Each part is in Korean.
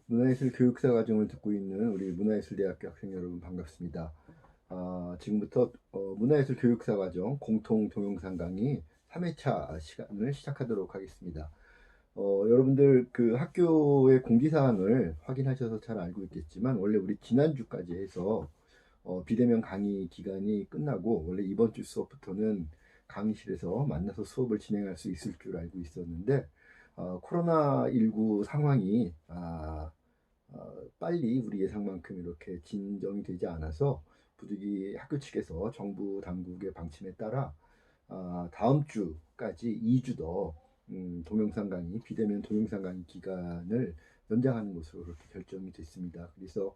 문화예술 교육사 과정을 듣고 있는 우리 문화예술대학교 학생 여러분 반갑습니다. 지금부터 문화예술 교육사 과정 공통 동영상 강의 3회차 시간을 시작하도록 하겠습니다. 여러분들 그 학교의 공지사항을 확인하셔서 잘 알고 있겠지만 원래 우리 지난주까지 해서 비대면 강의 기간이 끝나고 원래 이번 주 수업부터는 강의실에서 만나서 수업을 진행할 수 있을 줄 알고 있었는데 코로나19 상황이 빨리 우리 예상만큼 이렇게 진정이 되지 않아서 부득이 학교 측에서 정부 당국의 방침에 따라 다음 주까지 2주 더 동영상 강의, 비대면 동영상 강의 기간을 연장하는 것으로 그렇게 결정이 됐습니다. 그래서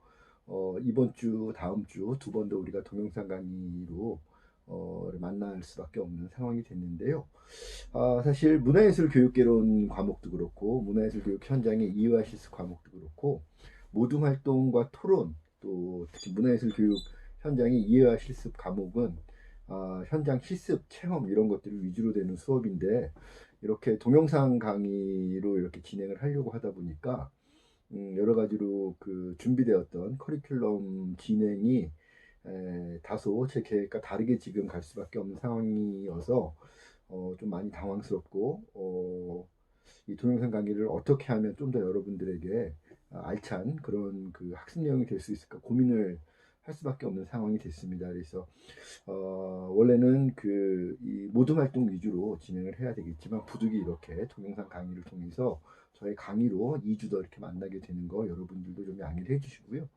이번 주, 다음 주 두 번 더 우리가 동영상 강의로 만날 수밖에 없는 상황이 됐는데요. 사실 문화예술 교육개론 과목도 그렇고 문화예술 교육 현장의 이해와 실습 과목도 그렇고 모둠 활동과 토론 또 특히 문화예술 교육 현장의 이해와 실습 과목은 현장 실습 체험 이런 것들을 위주로 되는 수업인데 이렇게 동영상 강의로 이렇게 진행을 하려고 하다 보니까 여러 가지로 그 준비되었던 커리큘럼 진행이 다소 제 계획과 다르게 지금 갈 수밖에 없는 상황이어서 좀 많이 당황스럽고 이 동영상 강의를 어떻게 하면 좀 더 여러분들에게 알찬 그런 그 학습 내용이 될 수 있을까 고민을 할 수밖에 없는 상황이 됐습니다. 그래서 원래는 이 모든 활동 위주로 진행을 해야 되겠지만 부득이 이렇게 동영상 강의를 통해서 저희 강의로 2주 더 이렇게 만나게 되는 거 여러분들도 좀 양해를 해주시고요.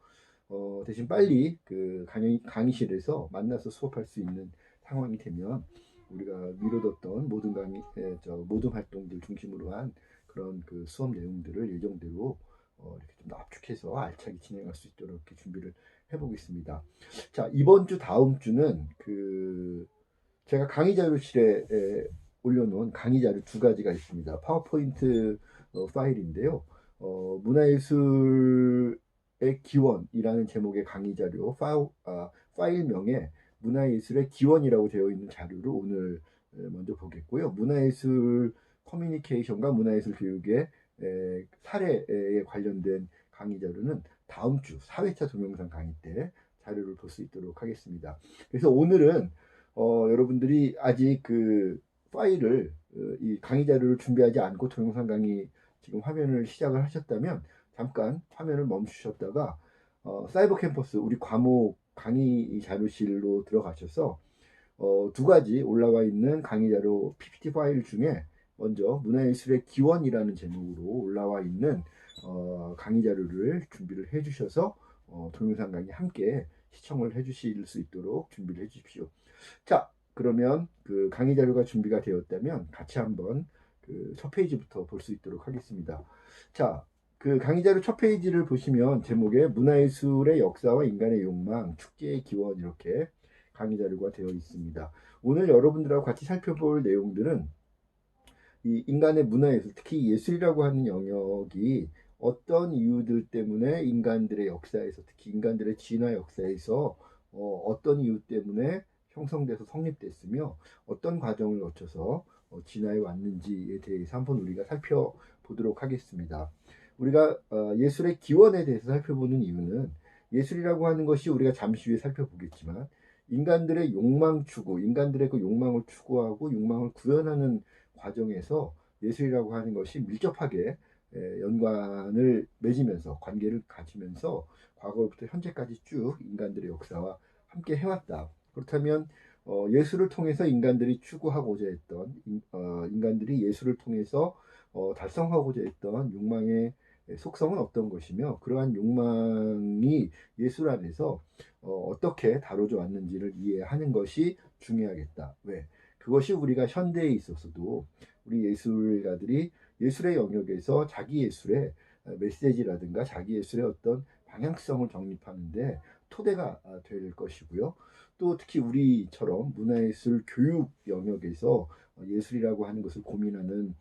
대신 빨리 그 강의실에서 만나서 수업할 수 있는 상황이 되면 우리가 미뤄뒀던 모든 활동들 중심으로 한 그런 그 수업 내용들을 예정대로 이렇게 좀 더 압축해서 알차게 진행할 수 있도록 이렇게 준비를 해보겠습니다. 자, 이번 주 다음 주는 제가 강의 자료실에 올려놓은 강의 자료 두 가지가 있습니다. 파워포인트 파일인데요. 문화예술의 기원이라는 제목의 강의 자료 파일명에 문화예술의 기원이라고 되어 있는 자료를 오늘 먼저 보겠고요. 문화예술 커뮤니케이션과 문화예술 교육의 사례에 관련된 강의 자료는 다음 주 4회차 동영상 강의 때 자료를 볼 수 있도록 하겠습니다. 그래서 오늘은 여러분들이 아직 그 파일을 이 강의 자료를 준비하지 않고 동영상 강의 지금 화면을 시작을 하셨다면 잠깐 화면을 멈추셨다가 사이버 캠퍼스 우리 과목 강의 자료실로 들어가셔서 두 가지 올라와 있는 강의 자료 PPT 파일 중에 먼저 문화예술의 기원이라는 제목으로 올라와 있는 강의 자료를 준비를 해주셔서 동영상 강의 함께 시청을 해주실 수 있도록 준비를 해주십시오. 자, 그러면 그 강의 자료가 준비가 되었다면 같이 한번 그 첫 페이지부터 볼 수 있도록 하겠습니다. 자, 그 강의 자료 첫 페이지를 보시면 제목에 문화예술의 역사와 인간의 욕망, 축제의 기원 이렇게 강의 자료가 되어 있습니다. 오늘 여러분들하고 같이 살펴볼 내용들은 이 인간의 문화예술, 특히 예술이라고 하는 영역이 어떤 이유들 때문에 인간들의 역사에서, 특히 인간들의 진화 역사에서 어떤 이유 때문에 형성돼서 성립됐으며 어떤 과정을 거쳐서 진화해 왔는지에 대해서 한번 우리가 살펴보도록 하겠습니다. 우리가 예술의 기원에 대해서 살펴보는 이유는 예술이라고 하는 것이 우리가 잠시 후에 살펴보겠지만 인간들의 욕망 추구, 인간들의 그 욕망을 추구하고 욕망을 구현하는 과정에서 예술이라고 하는 것이 밀접하게 연관을 맺으면서 관계를 가지면서 과거로부터 현재까지 쭉 인간들의 역사와 함께 해왔다. 그렇다면 예술을 통해서 인간들이 추구하고자 했던 인간들이 예술을 통해서 달성하고자 했던 욕망의 속성은 어떤 것이며 그러한 욕망이 예술 안에서 어떻게 다뤄져 왔는지를 이해하는 것이 중요하겠다. 왜? 그것이 우리가 현대에 있어서도 우리 예술가들이 예술의 영역에서 자기 예술의 메시지라든가 자기 예술의 어떤 방향성을 정립하는데 토대가 될 것이고요. 또 특히 우리처럼 문화예술 교육 영역에서 예술이라고 하는 것을 고민하는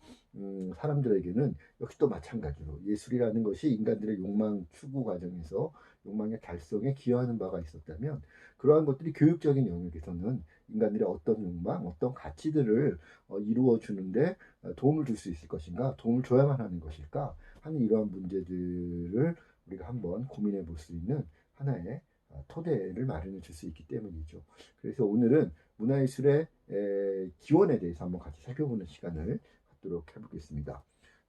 사람들에게는 역시 또 마찬가지로 예술이라는 것이 인간들의 욕망 추구 과정에서 욕망의 달성에 기여하는 바가 있었다면 그러한 것들이 교육적인 영역에서는 인간들의 어떤 욕망, 어떤 가치들을 이루어 주는데 도움을 줄 수 있을 것인가, 도움을 줘야만 하는 것일까, 하는 이러한 문제들을 우리가 한번 고민해 볼 수 있는 하나의 토대를 마련해 줄 수 있기 때문이죠. 그래서 오늘은 문화예술의 기원에 대해서 한번 같이 살펴보는 시간을 갖도록 해보겠습니다.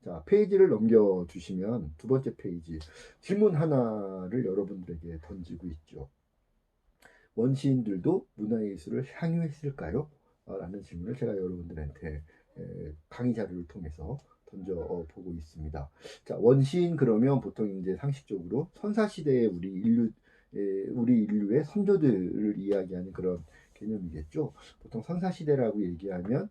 자, 페이지를 넘겨주시면 두 번째 페이지 질문 하나를 여러분들에게 던지고 있죠. 원시인들도 문화예술을 향유했을까요? 라는 질문을 제가 여러분들한테 강의 자료를 통해서 던져보고 있습니다. 자, 원시인 그러면 보통 이제 상식적으로 선사시대의 우리 인류의 선조들을 이야기하는 그런 개념이겠죠. 보통 선사시대라고 얘기하면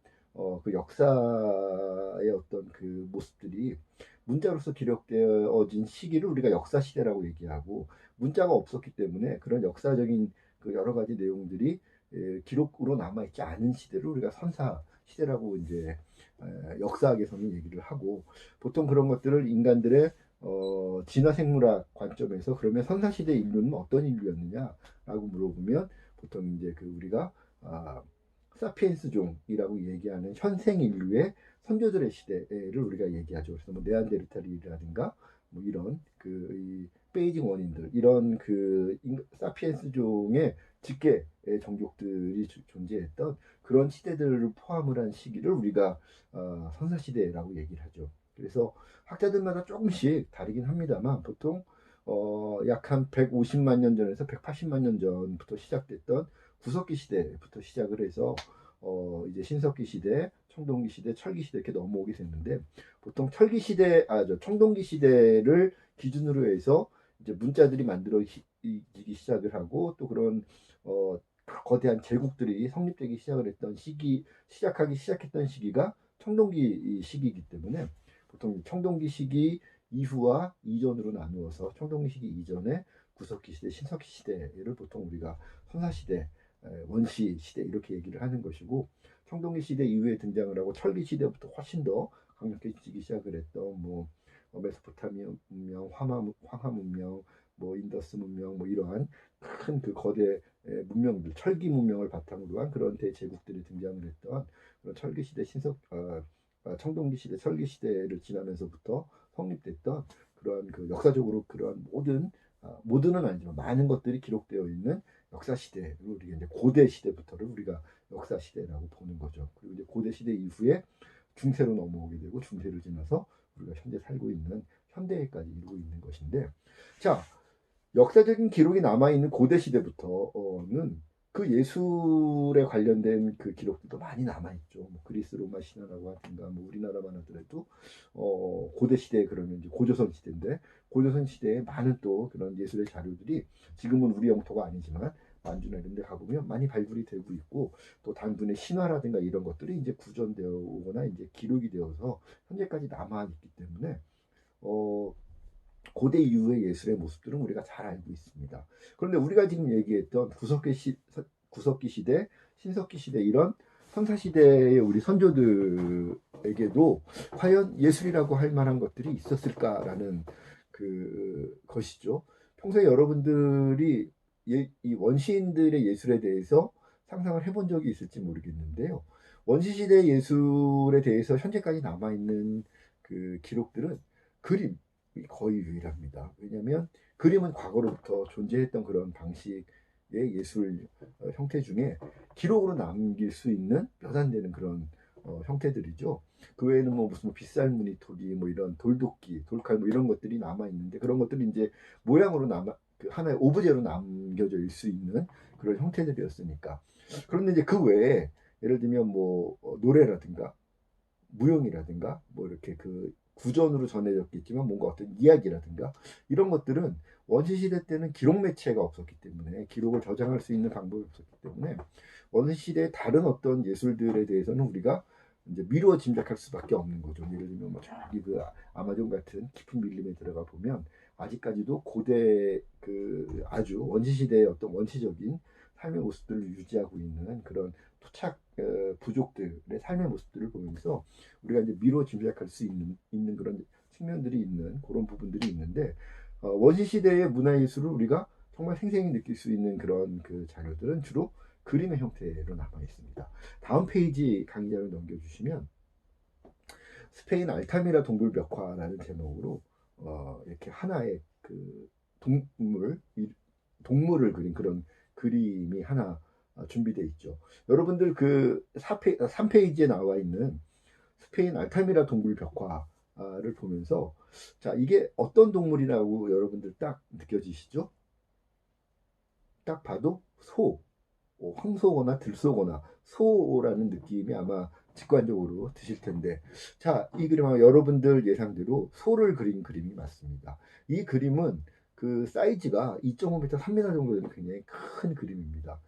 그 역사의 어떤 그 모습들이 문자로서 기록되어진 시기를 우리가 역사시대라고 얘기하고, 문자가 없었기 때문에 그런 역사적인 그 여러 가지 내용들이 기록으로 남아있지 않은 시대를 우리가 선사 시대라고 이제 역사학에서는 얘기를 하고, 보통 그런 것들을 인간들의 진화생물학 관점에서 그러면 선사시대 인류는 어떤 인류였느냐라고 물어보면, 보통 이제 그 우리가 사피엔스 종이라고 얘기하는 현생 인류의 선조들의 시대를 우리가 얘기하죠. 그래서 뭐 네안데르탈이라든가 뭐 이런 그 베이징 원인들, 이런 그 사피엔스 종의 직계 종족들이 존재했던 그런 시대들을 포함을 한 시기를 우리가 선사시대라고 얘기를 하죠. 그래서 학자들마다 조금씩 다르긴 합니다만, 보통 약 한 150만 년 전에서 180만 년 전부터 시작됐던 구석기 시대부터 시작을 해서 이제 신석기 시대, 청동기 시대, 철기 시대 이렇게 넘어오게 됐는데, 보통 철기 시대, 청동기 시대를 기준으로 해서 이제 문자들이 만들어지기 시작을 하고, 또 그런 거대한 제국들이 성립되기 시작을 했던 시작했던 시기가 청동기 시기이기 때문에, 보통 청동기 시기 이후와 이전으로 나누어서 청동기 시기 이전에 구석기 시대, 신석기 시대를 보통 우리가 선사시대, 원시 시대 이렇게 얘기를 하는 것이고, 청동기 시대 이후에 등장을 하고 철기 시대부터 훨씬 더 강력해지기 시작을 했던 뭐 메소포타미아 문명, 황하 문명, 뭐 인더스 문명, 뭐 이러한 큰 그 거대 문명들, 철기 문명을 바탕으로 한 그런 대제국들이 등장을 했던 그런 철기 시대, 청동기 시대, 철기 시대를 지나면서부터 성립됐던 그러한 그 역사적으로 그러한 모든은 아니지만 많은 것들이 기록되어 있는 역사 시대를 우리가 이제 고대 시대부터를 우리가 역사 시대라고 보는 거죠. 그리고 이제 고대 시대 이후에 중세로 넘어오게 되고, 중세를 지나서 우리가 현재 살고 있는 현대까지 이루고 있는 것인데, 자, 역사적인 기록이 남아있는 고대 시대부터는 그 예술에 관련된 그 기록들도 많이 남아있죠. 뭐 그리스 로마 신화라고 하든가, 뭐 우리나라만 하더라도 고대 시대, 그러면 이제 고조선 시대인데, 고조선 시대에 많은 또 그런 예술의 자료들이 지금은 우리 영토가 아니지만 만주나 이런 데 가보면 많이 발굴이 되고 있고, 또 단분의 신화라든가 이런 것들이 이제 구전되어 오거나 이제 기록이 되어서 현재까지 남아있기 때문에 고대 이후의 예술의 모습들은 우리가 잘 알고 있습니다. 그런데 우리가 지금 얘기했던 구석기 시대, 신석기 시대, 이런 선사시대의 우리 선조들에게도 과연 예술이라고 할 만한 것들이 있었을까라는 그 것이죠. 평소에 여러분들이 이 원시인들의 예술에 대해서 상상을 해본 적이 있을지 모르겠는데요. 원시시대 예술에 대해서 현재까지 남아있는 그 기록들은 그림, 거의 유일합니다. 왜냐하면 그림은 과거로부터 존재했던 그런 방식의 예술 형태 중에 기록으로 남길 수 있는 몇 안 되는 그런 형태들이죠. 그 외에는 뭐 무슨 빗살무늬 토기, 뭐 이런 돌도끼, 돌칼 뭐 이런 것들이 남아 있는데, 그런 것들이 이제 모양으로 그 하나의 오브제로 남겨져 있을 수 있는 그런 형태들이었으니까. 그런데 이제 그 외에 예를 들면 뭐 노래라든가 무용이라든가 뭐 이렇게 그 구전으로 전해졌겠지만 뭔가 어떤 이야기라든가 이런 것들은 원시시대 때는 기록 매체가 없었기 때문에, 기록을 저장할 수 있는 방법이 없었기 때문에 원시시대의 다른 어떤 예술들에 대해서는 우리가 이제 미루어 짐작할 수밖에 없는 거죠. 예를 들면 뭐 저기 그 아마존 같은 깊은 밀림에 들어가 보면 아직까지도 고대 그 아주 원시시대의 어떤 원시적인 삶의 모습들을 유지하고 있는 그런 토착 부족들의 삶의 모습들을 보면서 우리가 이제 미루어 짐작할 수 있는 그런 측면들이 있는 그런 부분들이 있는데, 원시 시대의 문화예술을 우리가 정말 생생히 느낄 수 있는 그런 그 자료들은 주로 그림의 형태로 남아 있습니다. 다음 페이지 강의자를 넘겨주시면 스페인 알타미라 동굴 벽화라는 제목으로 이렇게 하나의 그 동물, 동물을 그린 그런 그림이 하나 준비되어 있죠. 여러분들 그 3페이지에 나와 있는 스페인 알타미라 동굴 벽화를 보면서 자, 이게 어떤 동물이라고 여러분들 딱 느껴지시죠? 딱 봐도 소, 황소거나 들소거나 소라는 느낌이 아마 직관적으로 드실 텐데, 자, 이 그림 아마 여러분들 예상대로 소를 그린 그림이 맞습니다. 이 그림은 그 사이즈가 2.5m, 3m 정도 되는 굉장히 큰 그림입니다.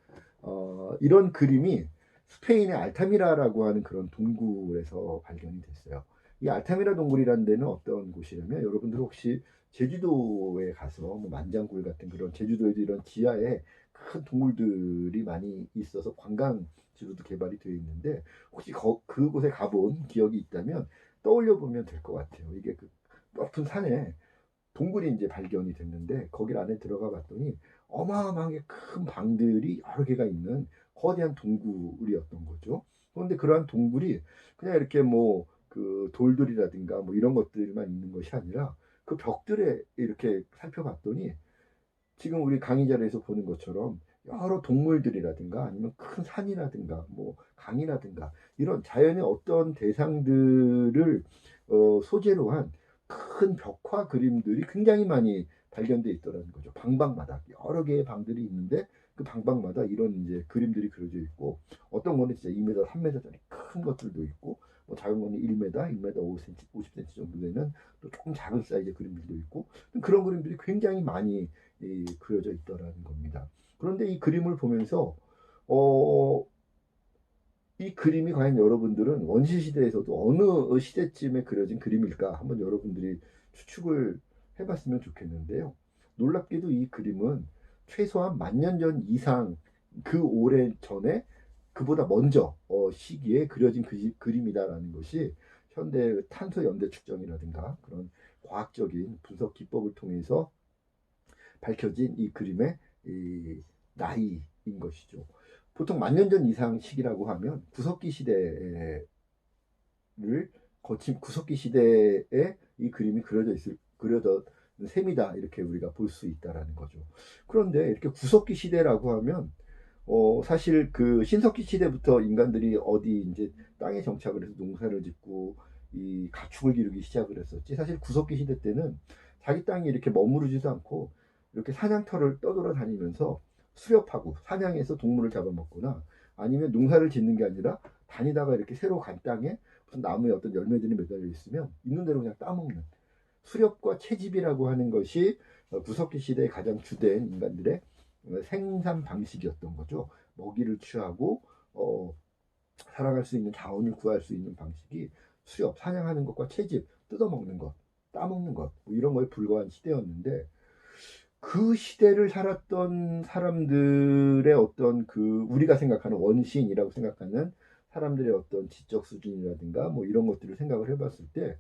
이런 그림이 스페인의 알타미라라고 하는 그런 동굴에서 발견이 됐어요. 이 알타미라 동굴이라는 데는 어떤 곳이냐면, 여러분들 혹시 제주도에 가서 뭐 만장굴 같은 그런 제주도에도 이런 지하에 큰 동굴들이 많이 있어서 관광지로도 개발이 되어 있는데, 혹시 그곳에 가본 기억이 있다면 떠올려 보면 될 것 같아요. 이게 그 높은 산에 동굴이 이제 발견이 됐는데, 거기 안에 들어가 봤더니 어마어마하게 큰 방들이 여러 개가 있는 거대한 동굴이었던 거죠. 그런데 그러한 동굴이 그냥 이렇게 뭐 그 돌들이라든가 뭐 이런 것들만 있는 것이 아니라 그 벽들에 이렇게 살펴봤더니 지금 우리 강의 자리에서 보는 것처럼 여러 동물들이라든가 아니면 큰 산이라든가 뭐 강이라든가 이런 자연의 어떤 대상들을 소재로 한 큰 벽화 그림들이 굉장히 많이 발견돼 있더라는 거죠. 방방마다 여러 개의 방들이 있는데 그 방방마다 이런 이제 그림들이 그려져 있고, 어떤 거는 진짜 2m, 3m짜리 큰 것들도 있고, 뭐 작은 거는 1m, 1m 5cm, 50cm 정도 되는 또 조금 작은 사이즈의 그림들도 있고, 그런 그림들이 굉장히 많이 그려져 있더라는 겁니다. 그런데 이 그림을 보면서 어, 이 그림이 과연 여러분들은 원시 시대에서도 어느 시대쯤에 그려진 그림일까 한번 여러분들이 추측을 해봤으면 좋겠는데요. 놀랍게도 이 그림은 최소한 10,000년 전 이상, 그 오래 전에 그보다 먼저 시기에 그려진 그림이다라는 것이 현대 탄소 연대 측정이라든가 그런 과학적인 분석 기법을 통해서 밝혀진 이 그림의 이 나이인 것이죠. 보통 10,000년 전 이상 시기라고 하면 구석기 시대를 거친 구석기 시대에 이 그림이 그려져 셈이다, 이렇게 우리가 볼 수 있다라는 거죠. 그런데 이렇게 구석기 시대라고 하면 사실 그 신석기 시대부터 인간들이 어디 이제 땅에 정착을 해서 농사를 짓고 이 가축을 기르기 시작을 했었지. 사실 구석기 시대 때는 자기 땅에 이렇게 머무르지도 않고 이렇게 사냥터를 떠돌아다니면서 수렵하고 사냥해서 동물을 잡아먹거나 아니면 농사를 짓는 게 아니라 다니다가 이렇게 새로 간 땅에 무슨 나무에 어떤 열매들이 매달려 있으면 있는 대로 그냥 따먹는 수렵과 채집이라고 하는 것이 구석기 시대의 가장 주된 인간들의 생산 방식이었던 거죠. 먹이를 취하고 살아갈 수 있는 자원을 구할 수 있는 방식이 수렵, 사냥하는 것과 채집, 뜯어먹는 것, 따먹는 것, 뭐 이런 거에 불과한 시대였는데, 그 시대를 살았던 사람들의 어떤 그 우리가 생각하는 원시인이라고 생각하는 사람들의 어떤 지적 수준이라든가 뭐 이런 것들을 생각을 해봤을 때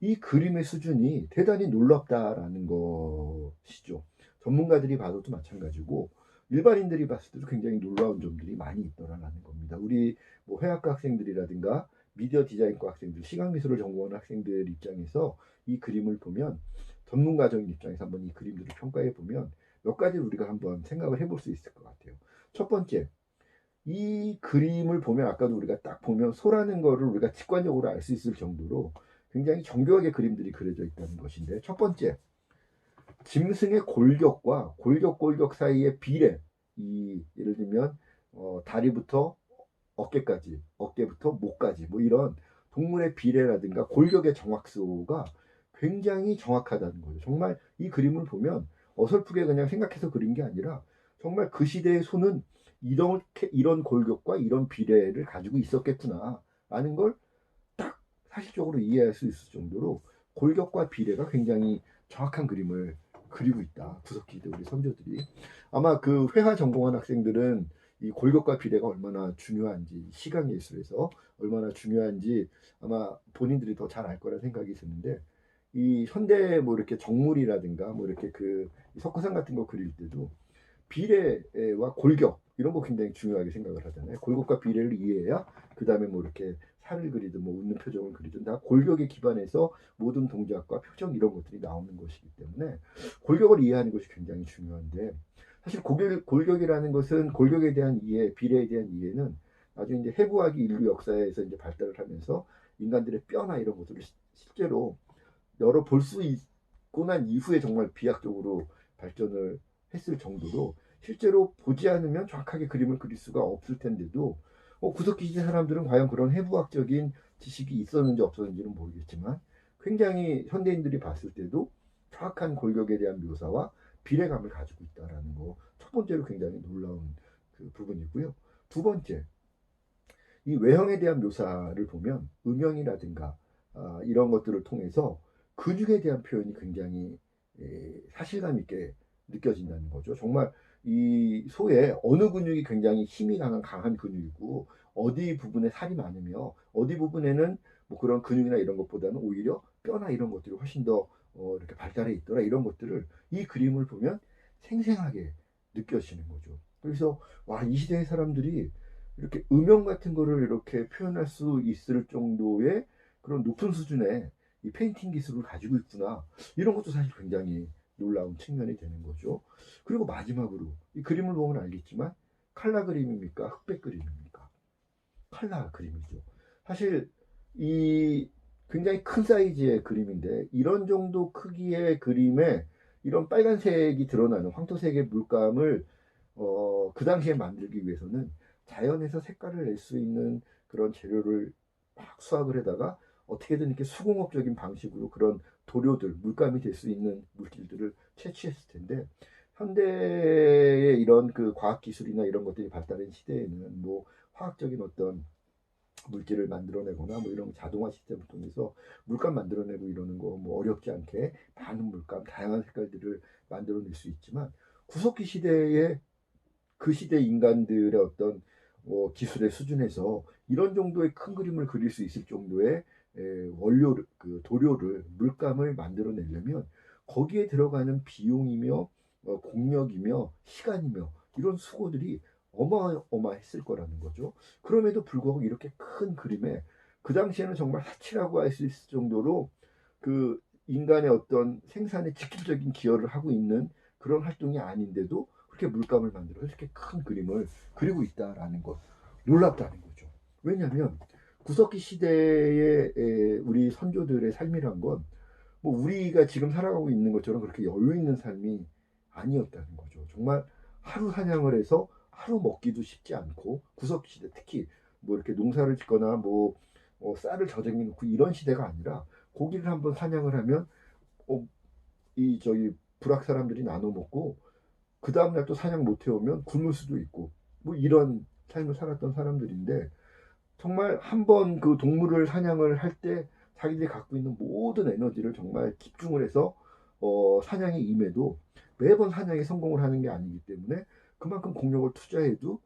이 그림의 수준이 대단히 놀랍다라는 것이죠. 전문가들이 봐도도 마찬가지고 일반인들이 봤을 때도 굉장히 놀라운 점들이 많이 있더라라는 겁니다. 우리 뭐 회화과 학생들이라든가 미디어 디자인과 학생들, 시각미술을 전공하는 학생들 입장에서 이 그림을 보면, 전문가적인 입장에서 한번 이 그림들을 평가해 보면 몇 가지를 우리가 한번 생각을 해볼 수 있을 것 같아요. 첫 번째, 이 그림을 보면 아까도 우리가 딱 보면 소라는 거를 우리가 직관적으로 알 수 있을 정도로 굉장히 정교하게 그림들이 그려져 있다는 것인데, 첫 번째, 짐승의 골격과 골격 사이의 비례, 이 예를 들면 다리부터 어깨까지, 어깨부터 목까지 뭐 이런 동물의 비례라든가 골격의 정확도가 굉장히 정확하다는 거죠. 정말 이 그림을 보면 어설프게 그냥 생각해서 그린 게 아니라 정말 그 시대의 손은 이런 골격과 이런 비례를 가지고 있었겠구나라는 걸 딱 사실적으로 이해할 수 있을 정도로 골격과 비례가 굉장히 정확한 그림을 그리고 있다. 구석기대 우리 선조들이. 아마 그 회화 전공한 학생들은 이 골격과 비례가 얼마나 중요한지, 시각 예술에서 얼마나 중요한지 아마 본인들이 더 잘 알 거라 생각이 드는데, 이 현대 뭐 이렇게 정물이라든가 뭐 이렇게 그 석고상 같은 거 그릴 때도 비례와 골격 이런 거 굉장히 중요하게 생각을 하잖아요. 골격과 비례를 이해해야 그 다음에 뭐 이렇게 살을 그리든 뭐 웃는 표정을 그리든 다 골격에 기반해서 모든 동작과 표정 이런 것들이 나오는 것이기 때문에 골격을 이해하는 것이 굉장히 중요한데, 사실 골격이라는 것은 골격에 대한 이해, 비례에 대한 이해는 나중에 이제 해부학이 인류 역사에서 이제 발달을 하면서 인간들의 뼈나 이런 것들을 실제로 여러 볼 수 있고 난 이후에 정말 비약적으로 발전을 했을 정도로 실제로 보지 않으면 정확하게 그림을 그릴 수가 없을 텐데도 구석기 시대 사람들은 과연 그런 해부학적인 지식이 있었는지 없었는지는 모르겠지만 굉장히 현대인들이 봤을 때도 정확한 골격에 대한 묘사와 비례감을 가지고 있다라는 거, 첫 번째로 굉장히 놀라운 그 부분이고요. 두 번째, 이 외형에 대한 묘사를 보면 음영이라든가 이런 것들을 통해서 근육에 대한 표현이 굉장히 사실감 있게 느껴진다는 거죠. 정말 이 소의 어느 근육이 굉장히 힘이 강한 근육이고 어디 부분에 살이 많으며 어디 부분에는 뭐 그런 근육이나 이런 것보다는 오히려 뼈나 이런 것들이 훨씬 더 이렇게 발달해 있더라, 이런 것들을 이 그림을 보면 생생하게 느껴지는 거죠. 그래서 와, 이 시대의 사람들이 이렇게 음영 같은 거를 이렇게 표현할 수 있을 정도의 그런 높은 수준의 이 페인팅 기술을 가지고 있구나, 이런 것도 사실 굉장히 놀라운 측면이 되는 거죠. 그리고 마지막으로 이 그림을 보면 알겠지만 칼라 그림입니까, 흑백 그림입니까? 칼라 그림이죠. 사실 이 굉장히 큰 사이즈의 그림인데 이런 정도 크기의 그림에 이런 빨간색이 드러나는 황토색의 물감을 그 당시에 만들기 위해서는 자연에서 색깔을 낼 수 있는 그런 재료를 막 수확을 해다가 어떻게든 이렇게 수공업적인 방식으로 그런 도료들, 물감이 될 수 있는 물질들을 채취했을 텐데, 현대의 이런 그 과학 기술이나 이런 것들이 발달한 시대에는 뭐 화학적인 어떤 물질을 만들어내거나 뭐 이런 자동화 시스템을 통해서 물감 만들어내고 이러는 거 뭐 어렵지 않게 많은 물감, 다양한 색깔들을 만들어낼 수 있지만, 구석기 시대에 그 시대 인간들의 어떤 기술의 수준에서 이런 정도의 큰 그림을 그릴 수 있을 정도의 원료, 그 도료를, 물감을 만들어내려면 거기에 들어가는 비용이며 공력이며 시간이며 이런 수고들이 어마어마했을 거라는 거죠. 그럼에도 불구하고 이렇게 큰 그림에 그 당시에는 정말 사치라고 할 수 있을 정도로 그 인간의 어떤 생산에 직접적인 기여를 하고 있는 그런 활동이 아닌데도 그렇게 물감을 만들어 이렇게 큰 그림을 그리고 있다라는 것, 놀랍다는 거죠. 왜냐하면 구석기 시대의 우리 선조들의 삶이란 건 뭐 우리가 지금 살아가고 있는 것처럼 그렇게 여유 있는 삶이 아니었다는 거죠. 정말 하루 사냥을 해서 하루 먹기도 쉽지 않고, 구석기 시대 특히 뭐 이렇게 농사를 짓거나 뭐 쌀을 저장해 놓고 이런 시대가 아니라 고기를 한번 사냥을 하면 이 저기 부락 사람들이 나눠 먹고 그 다음날 또 사냥 못 해오면 굶을 수도 있고 뭐 이런 삶을 살았던 사람들인데, 정말 한 번 그 동물을 사냥을 할 때 자기들이 갖고 있는 모든 에너지를 정말 집중을 해서 사냥에 임해도 매번 사냥에 성공을 하는 게 아니기 때문에 그만큼 공력을 투자해도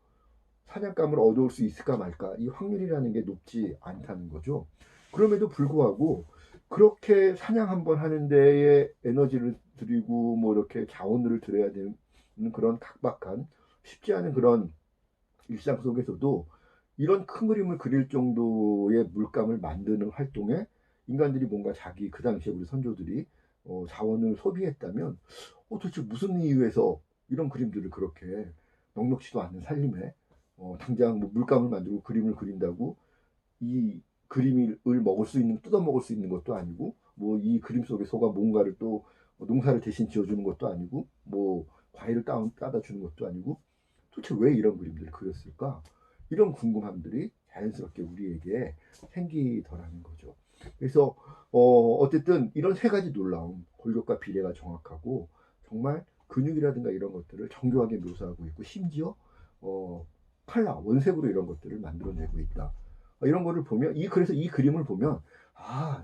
사냥감을 얻어올 수 있을까 말까, 이 확률이라는 게 높지 않다는 거죠. 그럼에도 불구하고 그렇게 사냥 한 번 하는 데에 에너지를 들이고 뭐 이렇게 자원을 들여야 되는 그런 각박한 쉽지 않은 그런 일상 속에서도 이런 큰 그림을 그릴 정도의 물감을 만드는 활동에 인간들이 뭔가 자기 그 당시에 우리 선조들이 자원을 소비했다면 도대체 무슨 이유에서 이런 그림들을 그렇게 넉넉지도 않은 살림에 당장 뭐 물감을 만들고 그림을 그린다고 이 그림을 먹을 수 있는, 뜯어 먹을 수 있는 것도 아니고 뭐 이 그림 속에 소가 뭔가를 또 농사를 대신 지어주는 것도 아니고 뭐 과일을 따다 주는 것도 아니고 도대체 왜 이런 그림들을 그렸을까, 이런 궁금함들이 자연스럽게 우리에게 생기더라는 거죠. 그래서 어쨌든 이런 세 가지 놀라움, 골격과 비례가 정확하고 정말 근육이라든가 이런 것들을 정교하게 묘사하고 있고 심지어 칼라, 원색으로 이런 것들을 만들어내고 있다. 이런 거를 보면 그래서 이 그림을 보면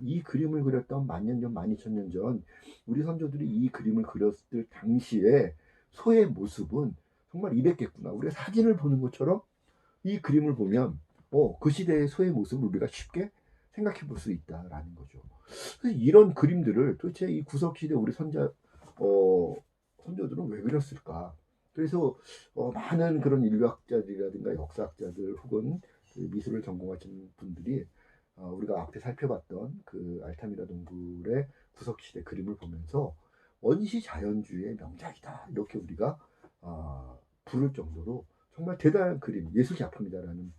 이 그림을 그렸던 만년 전, 12,000년 전 우리 선조들이 이 그림을 그렸을 당시에 소의 모습은 정말 이랬겠구나. 우리가 사진을 보는 것처럼 이 그림을 보면 그 시대의 소의 모습을 우리가 쉽게 생각해 볼 수 있다라는 거죠. 그래서 이런 그림들을 도대체 이 구석시대 우리 선조들은 왜 그렸을까? 그래서 많은 그런 인류학자들이라든가 역사학자들 혹은 그 미술을 전공하신 분들이 우리가 앞에 살펴봤던 그 알타미라 동굴의 구석시대 그림을 보면서 원시 자연주의의 명작이다 이렇게 우리가 부를 정도로 정말 대단한 그림, 예술 작품이다라는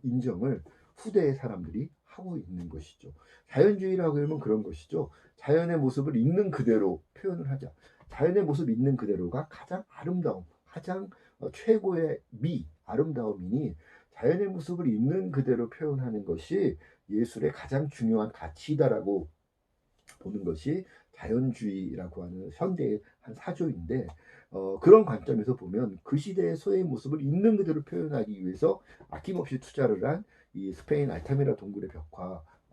인정을 후대의 사람들이 하고 있는 것이죠. 자연주의라고 하면 그런 것이죠. 자연의 모습을 있는 그대로 표현을 하자. 자연의 모습 있는 그대로가 가장 아름다움, 가장 최고의 아름다움이니 자연의 모습을 있는 그대로 표현하는 것이 예술의 가장 중요한 가치다라고 보는 것이 자연주의라고 하는 현대의 한 사조인데 그런 관점에서 보면 그 시대의 소의 모습을 있는 그대로 표현하기 위해서 아낌없이 투자를 한 이 스페인 알타미라 동굴의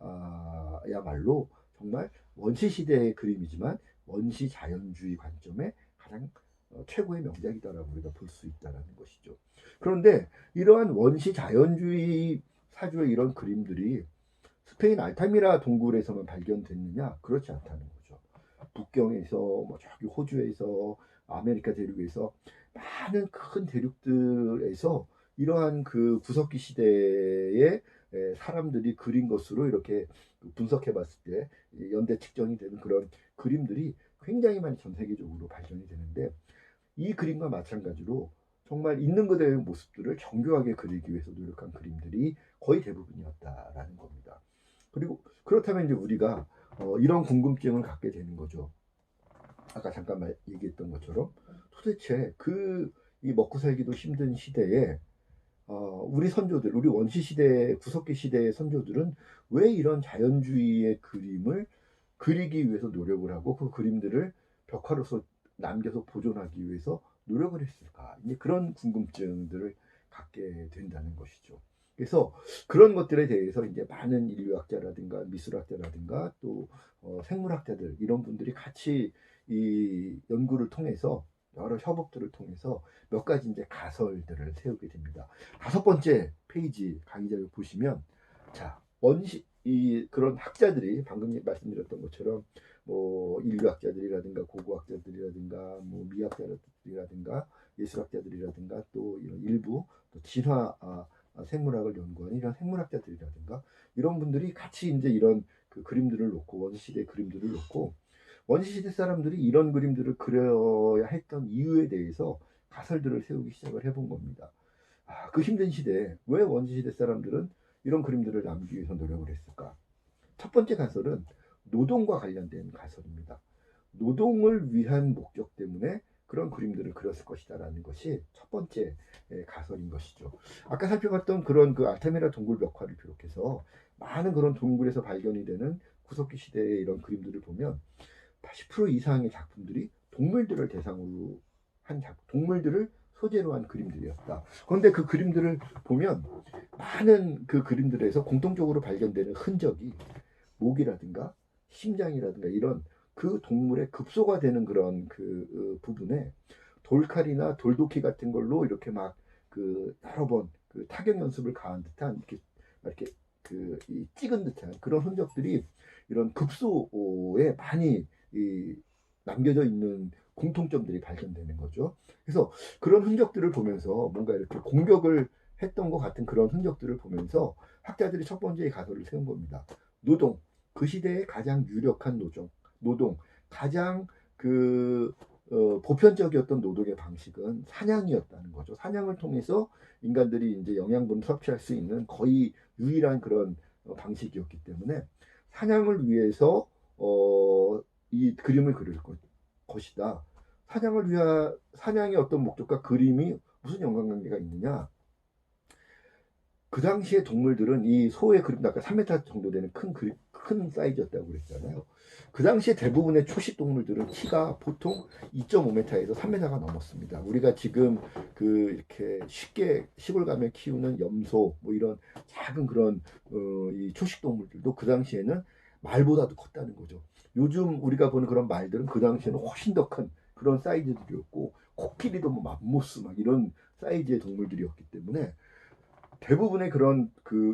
벽화야말로 정말 원시 시대의 그림이지만 원시 자연주의 관점의 가장 최고의 명작이다라고 우리가 볼 수 있다라는 것이죠. 그런데 이러한 원시 자연주의 사조의 이런 그림들이 스페인 알타미라 동굴에서만 발견됐느냐? 그렇지 않다는 거죠. 북경에서 뭐 저기 호주에서 아메리카 대륙에서 많은 큰 대륙들에서 이러한 그 구석기 시대의 사람들이 그린 것으로 이렇게 분석해 봤을 때 연대 측정이 되는 그런 그림들이 굉장히 많이 전 세계적으로 발견이 되는데 이 그림과 마찬가지로 정말 있는 그대로의 모습들을 정교하게 그리기 위해서 노력한 그림들이 거의 대부분이었다라는 겁니다. 그리고 그렇다면 이제 우리가 이런 궁금증을 갖게 되는 거죠. 아까 잠깐 얘기했던 것처럼 도대체 이 먹고 살기도 힘든 시대에 우리 선조들, 우리 원시 시대, 구석기 시대의 선조들은 왜 이런 자연주의의 그림을 그리기 위해서 노력을 하고 그 그림들을 벽화로서 남겨서 보존하기 위해서 노력을 했을까? 이제 그런 궁금증들을 갖게 된다는 것이죠. 그래서 그런 것들에 대해서 이제 많은 인류학자라든가 미술학자라든가 또 생물학자들 이런 분들이 같이 이 연구를 통해서 여러 협업들을 통해서 몇 가지 이제 가설들을 세우게 됩니다. 5번째 페이지 강의 자료 보시면 자 그런 학자들이 방금 말씀드렸던 것처럼 뭐 인류학자들이라든가 고고학자들이라든가 뭐 미학자들이라든가 예술학자들이라든가 또 이런 일부 또 진화 생물학을 연구하는 이런 생물학자들이라든가 이런 분들이 같이 이제 이런 그 그림들을 놓고 원시시대 그림들을 놓고 원시시대 사람들이 이런 그림들을 그려야 했던 이유에 대해서 가설들을 세우기 시작을 해본 겁니다. 그 힘든 시대에 왜 원시시대 사람들은 이런 그림들을 남기기 위해서 노력을 했을까? 첫 번째 가설은 노동과 관련된 가설입니다. 노동을 위한 목적 때문에 그런 그림들을 그렸을 것이다라는 것이 첫 번째 가설인 것이죠. 아까 살펴봤던 그런 그 알타미라 동굴 벽화를 비롯해서 많은 그런 동굴에서 발견이 되는 구석기 시대의 이런 그림들을 보면 80% 이상의 작품들이 동물들을 대상으로 한 동물들을 소재로 한 그림들이었다. 그런데 그 그림들을 보면 많은 그 그림들에서 공통적으로 발견되는 흔적이 목이라든가 심장이라든가 이런 그 동물의 급소가 되는 그런 그 부분에 돌칼이나 돌도끼 같은 걸로 이렇게 막 그 여러 번 그 타격 연습을 가한 듯한 이렇게 찍은 듯한 그런 흔적들이 이런 급소에 많이 남겨져 있는 공통점들이 발견되는 거죠. 그래서 그런 흔적들을 보면서 뭔가 이렇게 공격을 했던 것 같은 그런 흔적들을 보면서 학자들이 첫 번째 가설을 세운 겁니다. 노동, 그 시대의 가장 유력한 노동, 가장 보편적이었던 노동의 방식은 사냥이었다는 거죠. 사냥을 통해서 인간들이 이제 영양분을 섭취할 수 있는 거의 유일한 그런 방식이었기 때문에 사냥을 위해서 이 그림을 그릴 것이다. 사냥의 어떤 목적과 그림이 무슨 연관관계가 있느냐? 그 당시의 동물들은 이 소의 그림 아까 3m 정도 되는 큰 사이즈였다고 그랬잖아요. 그 당시에 대부분의 초식 동물들은 키가 보통 2.5m에서 3m가 넘었습니다. 우리가 지금 이렇게 쉽게 시골 가면 키우는 염소 뭐 이런 작은 그런 이 초식 동물들도 그 당시에는 말보다도 컸다는 거죠. 요즘 우리가 보는 그런 말들은 그 당시에는 훨씬 더 큰 그런 사이즈들이었고 코끼리도 뭐 맘모스 막 이런 사이즈의 동물들이었기 때문에 대부분의 그런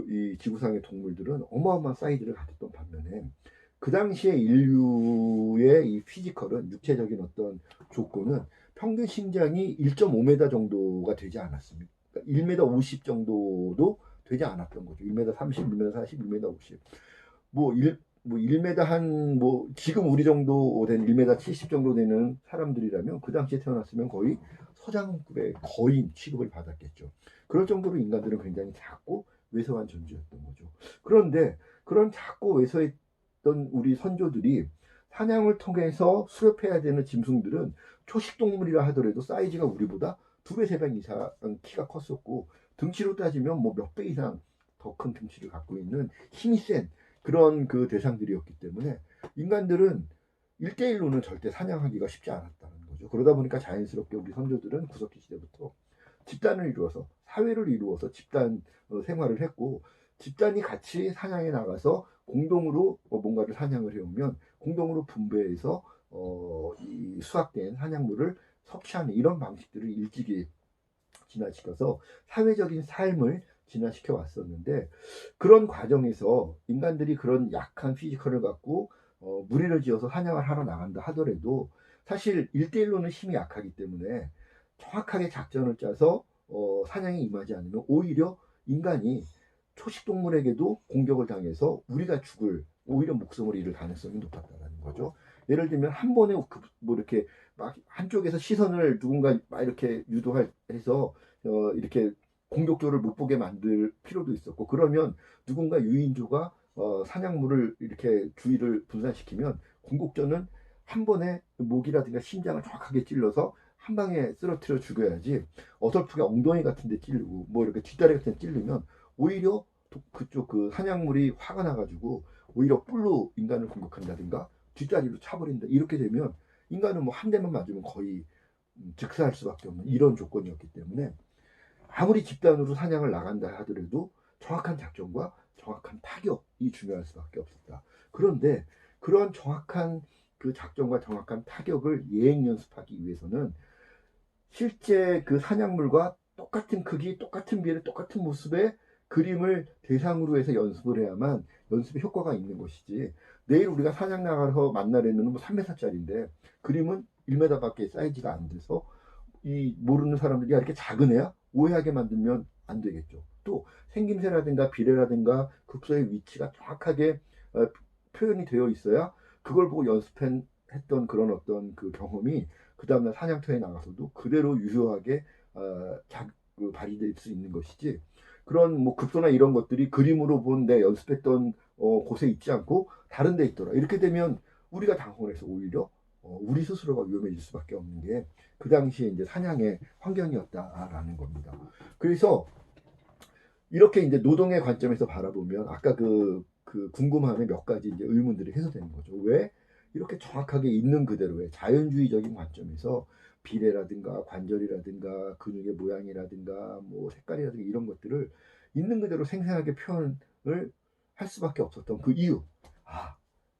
이 지구상의 동물들은 어마어마한 사이즈를 가졌던 반면에 그 당시에 인류의 이 피지컬은 육체적인 어떤 조건은 평균 신장이 1.5m 정도가 되지 않았습니다. 1m 50 정도도 되지 않았던 거죠. 1m 30, 1m 40, 1m 50. 뭐 1m 뭐 지금 우리 정도 된 1m 70 정도 되는 사람들이라면 그 당시에 태어났으면 거의 서장급의 거인 취급을 받았겠죠. 그럴 정도로 인간들은 굉장히 작고 왜소한 존재였던 거죠. 그런데 그런 작고 왜소했던 우리 선조들이 사냥을 통해서 수렵해야 되는 짐승들은 초식동물이라 하더라도 사이즈가 우리보다 2배, 3배 이상 키가 컸었고 등치로 따지면 뭐 몇 배 이상 더 큰 등치를 갖고 있는 힘이 센 그런 그 대상들이었기 때문에 인간들은 1대1로는 절대 사냥하기가 쉽지 않았다는 거죠. 그러다 보니까 자연스럽게 우리 선조들은 구석기 시대부터 집단을 이루어서 사회를 이루어서 집단 생활을 했고 집단이 같이 사냥에 나가서 공동으로 뭔가를 사냥을 해오면 공동으로 분배해서 이 수확된 사냥물을 섭취하는 이런 방식들을 일찍이 진화시켜서 사회적인 삶을 진화시켜 왔었는데 그런 과정에서 인간들이 그런 약한 피지컬을 갖고 무리를 지어서 사냥을 하러 나간다 하더라도 사실 1대1로는 힘이 약하기 때문에 정확하게 작전을 짜서 사냥에 임하지 않으면 오히려 인간이 초식동물에게도 공격을 당해서 우리가 죽을 오히려 목숨을 잃을 가능성이 높았다는 거죠. 예를 들면 한 번에 뭐 이렇게 막 한쪽에서 시선을 누군가 막 이렇게 유도해서 이렇게 공격조를 못 보게 만들 필요도 있었고 그러면 누군가 유인조가 사냥물을 이렇게 주의를 분산시키면 공격조는 한 번에 목이라든가 심장을 정확하게 찔러서 한 방에 쓰러뜨려 죽여야지 어설프게 엉덩이 같은 데 찔르고 뭐 이렇게 뒷다리 같은 데 찔르면 오히려 그쪽 그 사냥물이 화가 나가지고 오히려 뿔로 인간을 공격한다든가 뒷다리로 차버린다 이렇게 되면 인간은 뭐 한 대만 맞으면 거의 즉사할 수밖에 없는 이런 조건이었기 때문에 아무리 집단으로 사냥을 나간다 하더라도 정확한 작전과 정확한 타격이 중요할 수밖에 없었다. 그런데 그러한 정확한 그 작전과 정확한 타격을 예행 연습하기 위해서는 실제 그 사냥물과 똑같은 크기, 똑같은 비례, 똑같은 모습의 그림을 대상으로 해서 연습을 해야만 연습에 효과가 있는 것이지. 내일 우리가 사냥 나가서 만날 애는 뭐 3m짜리인데 그림은 1m밖에 사이즈가 안 돼서 이 모르는 사람들이 이렇게 작은 애야? 오해하게 만들면 안 되겠죠. 또 생김새라든가 비례라든가 급소의 위치가 정확하게 표현이 되어 있어야 그걸 보고 연습했던 그런 어떤 그 경험이 그 다음날 사냥터에 나가서도 그대로 유효하게 발휘될 수 있는 것이지 그런 뭐 급소나 이런 것들이 그림으로 본 내 연습했던 곳에 있지 않고 다른 데 있더라. 이렇게 되면 우리가 당황을 해서 오히려 우리 스스로가 위험해질 수밖에 없는 게 그 당시에 이제 사냥의 환경이었다라는 겁니다. 그래서 이렇게 이제 노동의 관점에서 바라보면 아까 그 궁금함의 몇 가지 이제 의문들이 해소되는 거죠. 왜 이렇게 정확하게 있는 그대로의 자연주의적인 관점에서 비례라든가 관절이라든가 근육의 모양이라든가 뭐 색깔이라든가 이런 것들을 있는 그대로 생생하게 표현을 할 수밖에 없었던 그 이유.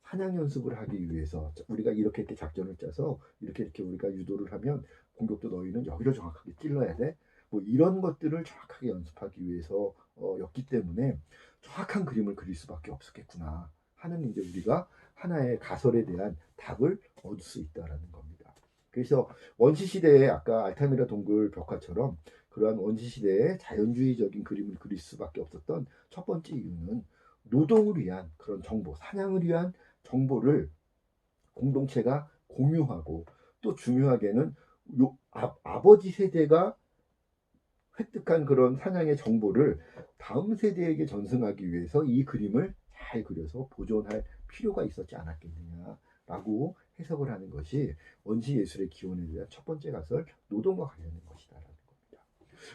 사냥 연습을 하기 위해서 우리가 이렇게 작전을 짜서 이렇게 우리가 유도를 하면 공격도 너희는 여기를 정확하게 찔러야 돼. 뭐 이런 것들을 정확하게 연습하기 위해서였기 때문에 정확한 그림을 그릴 수밖에 없었겠구나 하는 이제 우리가 하나의 가설에 대한 답을 얻을 수 있다라는 겁니다. 그래서 원시 시대에 아까 알타미라 동굴 벽화처럼 그러한 원시 시대의 자연주의적인 그림을 그릴 수밖에 없었던 첫 번째 이유는 노동을 위한 그런 정보, 사냥을 위한 정보를 공동체가 공유하고 또 중요하게는 아버지 세대가 획득한 그런 사냥의 정보를 다음 세대에게 전승하기 위해서 이 그림을 잘 그려서 보존할 필요가 있었지 않았겠느냐라고 해석을 하는 것이 원시 예술의 기원에 대한 첫 번째 가설 노동과 관련된 것이다라는 겁니다.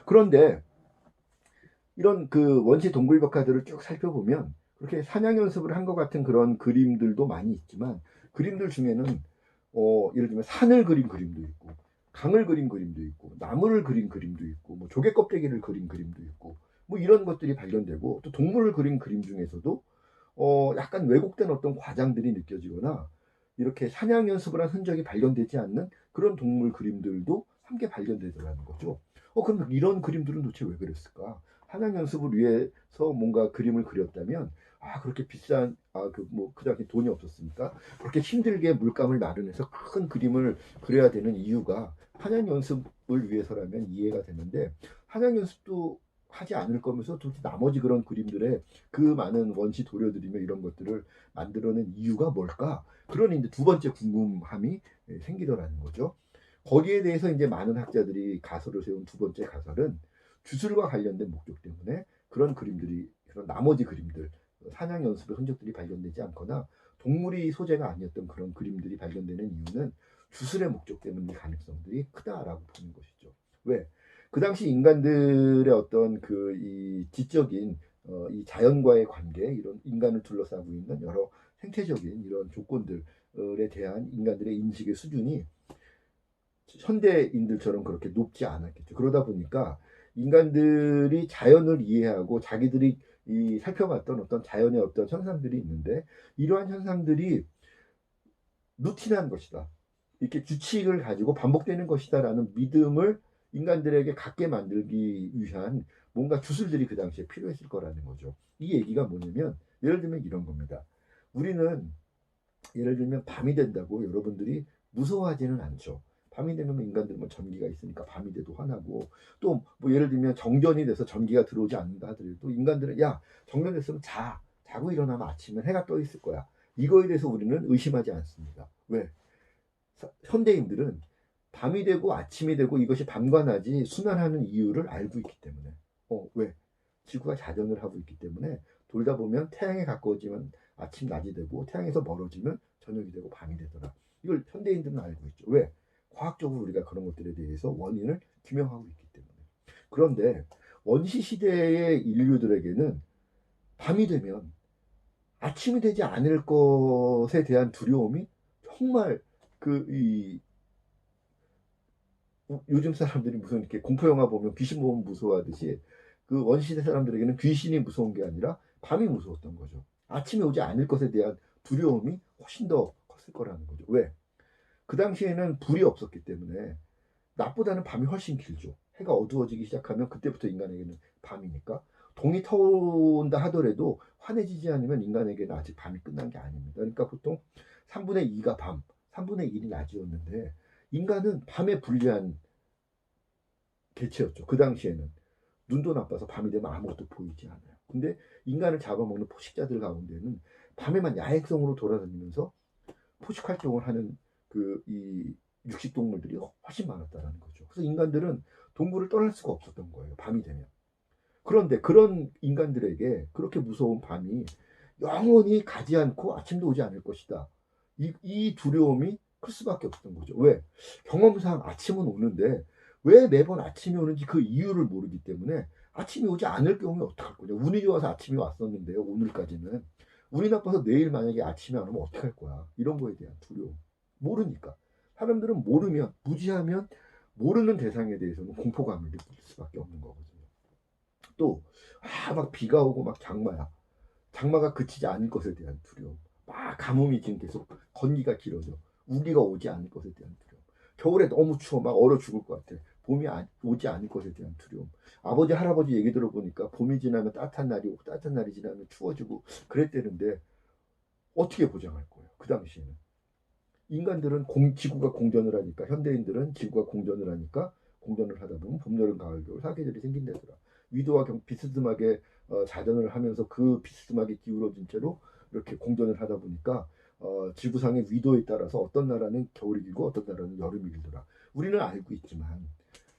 그런데 이런 그 원시 동굴 벽화들을 쭉 살펴보면 그렇게 사냥 연습을 한 것 같은 그런 그림들도 많이 있지만 그림들 중에는 예를 들면 산을 그린 그림도 있고 강을 그린 그림도 있고 나무를 그린 그림도 있고 뭐 조개 껍데기를 그린 그림도 있고 뭐 이런 것들이 발견되고 또 동물을 그린 그림 중에서도 약간 왜곡된 어떤 과장들이 느껴지거나 이렇게 사냥 연습을 한 흔적이 발견되지 않는 그런 동물 그림들도 함께 발견되더라는 거죠. 그럼 이런 그림들은 도대체 왜 그랬을까? 사냥 연습을 위해서 뭔가 그림을 그렸다면 그렇게 비싼 그 당시 돈이 없었으니까 그렇게 힘들게 물감을 마련해서 큰 그림을 그려야 되는 이유가 사냥 연습을 위해서라면 이해가 되는데 사냥 연습도 하지 않을 거면서 도대체 나머지 그런 그림들에 그 많은 원시 도료들이며 이런 것들을 만들어낸 이유가 뭘까? 그런 이제 두 번째 궁금함이 생기더라는 거죠. 거기에 대해서 이제 많은 학자들이 가설을 세운 두 번째 가설은 주술과 관련된 목적 때문에 그런 그림들이, 그런 나머지 그림들, 사냥 연습의 흔적들이 발견되지 않거나 동물이 소재가 아니었던 그런 그림들이 발견되는 이유는 주술의 목적 때문일 가능성들이 크다라고 보는 것이죠. 왜? 그 당시 인간들의 어떤 그 이 지적인 이 자연과의 관계, 이런 인간을 둘러싸고 있는 여러 생태적인 이런 조건들에 대한 인간들의 인식의 수준이 현대인들처럼 그렇게 높지 않았겠죠. 그러다 보니까 인간들이 자연을 이해하고 자기들이 이 살펴봤던 어떤 자연의 어떤 현상들이 있는데, 이러한 현상들이 루틴한 것이다, 이렇게 규칙을 가지고 반복되는 것이다라는 믿음을 인간들에게 갖게 만들기 위한 뭔가 주술들이 그 당시에 필요했을 거라는 거죠. 이 얘기가 뭐냐면, 예를 들면 이런 겁니다. 우리는 예를 들면 밤이 된다고 여러분들이 무서워하지는 않죠. 밤이 되면 인간들은 뭐 전기가 있으니까 밤이 돼도 화나고, 또 뭐 예를 들면 정전이 돼서 전기가 들어오지 않는다 하더라도 인간들은 야, 정전됐으면 자고 일어나면 아침에 해가 떠 있을 거야, 이거에 대해서 우리는 의심하지 않습니다. 왜? 현대인들은 밤이 되고 아침이 되고 이것이 반관하지 순환하는 이유를 알고 있기 때문에. 왜? 지구가 자전을 하고 있기 때문에 돌다 보면 태양에 가까워지면 아침 낮이 되고 태양에서 멀어지면 저녁이 되고 밤이 되더라. 이걸 현대인들은 알고 있죠. 왜? 과학적으로 우리가 그런 것들에 대해서 원인을 규명하고 있기 때문에. 그런데 원시 시대의 인류들에게는 밤이 되면 아침이 되지 않을 것에 대한 두려움이 정말 이 요즘 사람들이 무슨 이렇게 공포 영화 보면 귀신 보면 무서워하듯이, 그 원시대 사람들에게는 귀신이 무서운 게 아니라 밤이 무서웠던 거죠. 아침이 오지 않을 것에 대한 두려움이 훨씬 더 컸을 거라는 거죠. 왜? 그 당시에는 불이 없었기 때문에 낮보다는 밤이 훨씬 길죠. 해가 어두워지기 시작하면 그때부터 인간에게는 밤이니까. 동이 터온다 하더라도 환해지지 않으면 인간에게는 아직 밤이 끝난 게 아닙니다. 그러니까 보통 3분의 2가 밤, 3분의 1이 낮이었는데, 인간은 밤에 불리한 개체였죠. 그 당시에는 눈도 나빠서 밤이 되면 아무것도 보이지 않아요. 근데 인간을 잡아먹는 포식자들 가운데는 밤에만 야행성으로 돌아다니면서 포식 활동을 하는 이 육식 동물들이 훨씬 많았다는 거죠. 그래서 인간들은 동물을 떠날 수가 없었던 거예요, 밤이 되면. 그런데 그런 인간들에게 그렇게 무서운 밤이 영원히 가지 않고 아침도 오지 않을 것이다, 이 두려움이 클 수밖에 없었던 거죠. 왜? 경험상 아침은 오는데 왜 매번 아침이 오는지 그 이유를 모르기 때문에 아침이 오지 않을 경우에 어떡할 거냐. 운이 좋아서 아침이 왔었는데요, 오늘까지는. 운이 나빠서 내일 만약에 아침이 안 오면 어떡할 거야. 이런 거에 대한 두려움. 모르니까. 사람들은 모르면, 무지하면 모르는 대상에 대해서는 공포감을 느낄 수밖에 없는 거거든요. 또, 막 비가 오고 막 장마야. 장마가 그치지 않을 것에 대한 두려움. 막 가뭄이 지금 계속 건기가 길어져. 우기가 오지 않을 것에 대한 두려움. 겨울에 너무 추워 막 얼어 죽을 것 같아. 봄이 오지 않을 것에 대한 두려움. 아버지 할아버지 얘기 들어보니까 봄이 지나면 따뜻한 날이 오고 따뜻한 날이 지나면 추워지고 그랬대는데 어떻게 보장할 거예요? 그 당시에는. 인간들은 지구가 공전을 하니까, 현대인들은 지구가 공전을 하니까 공전을 하다 보면 봄, 여름, 가을, 겨울 사계절이 생긴다더라. 위도와 비스듬하게 자전을 하면서 그 비스듬하게 기울어진 채로 이렇게 공전을 하다 보니까 지구상의 위도에 따라서 어떤 나라는 겨울이 길고 어떤 나라는 여름이 길더라. 우리는 알고 있지만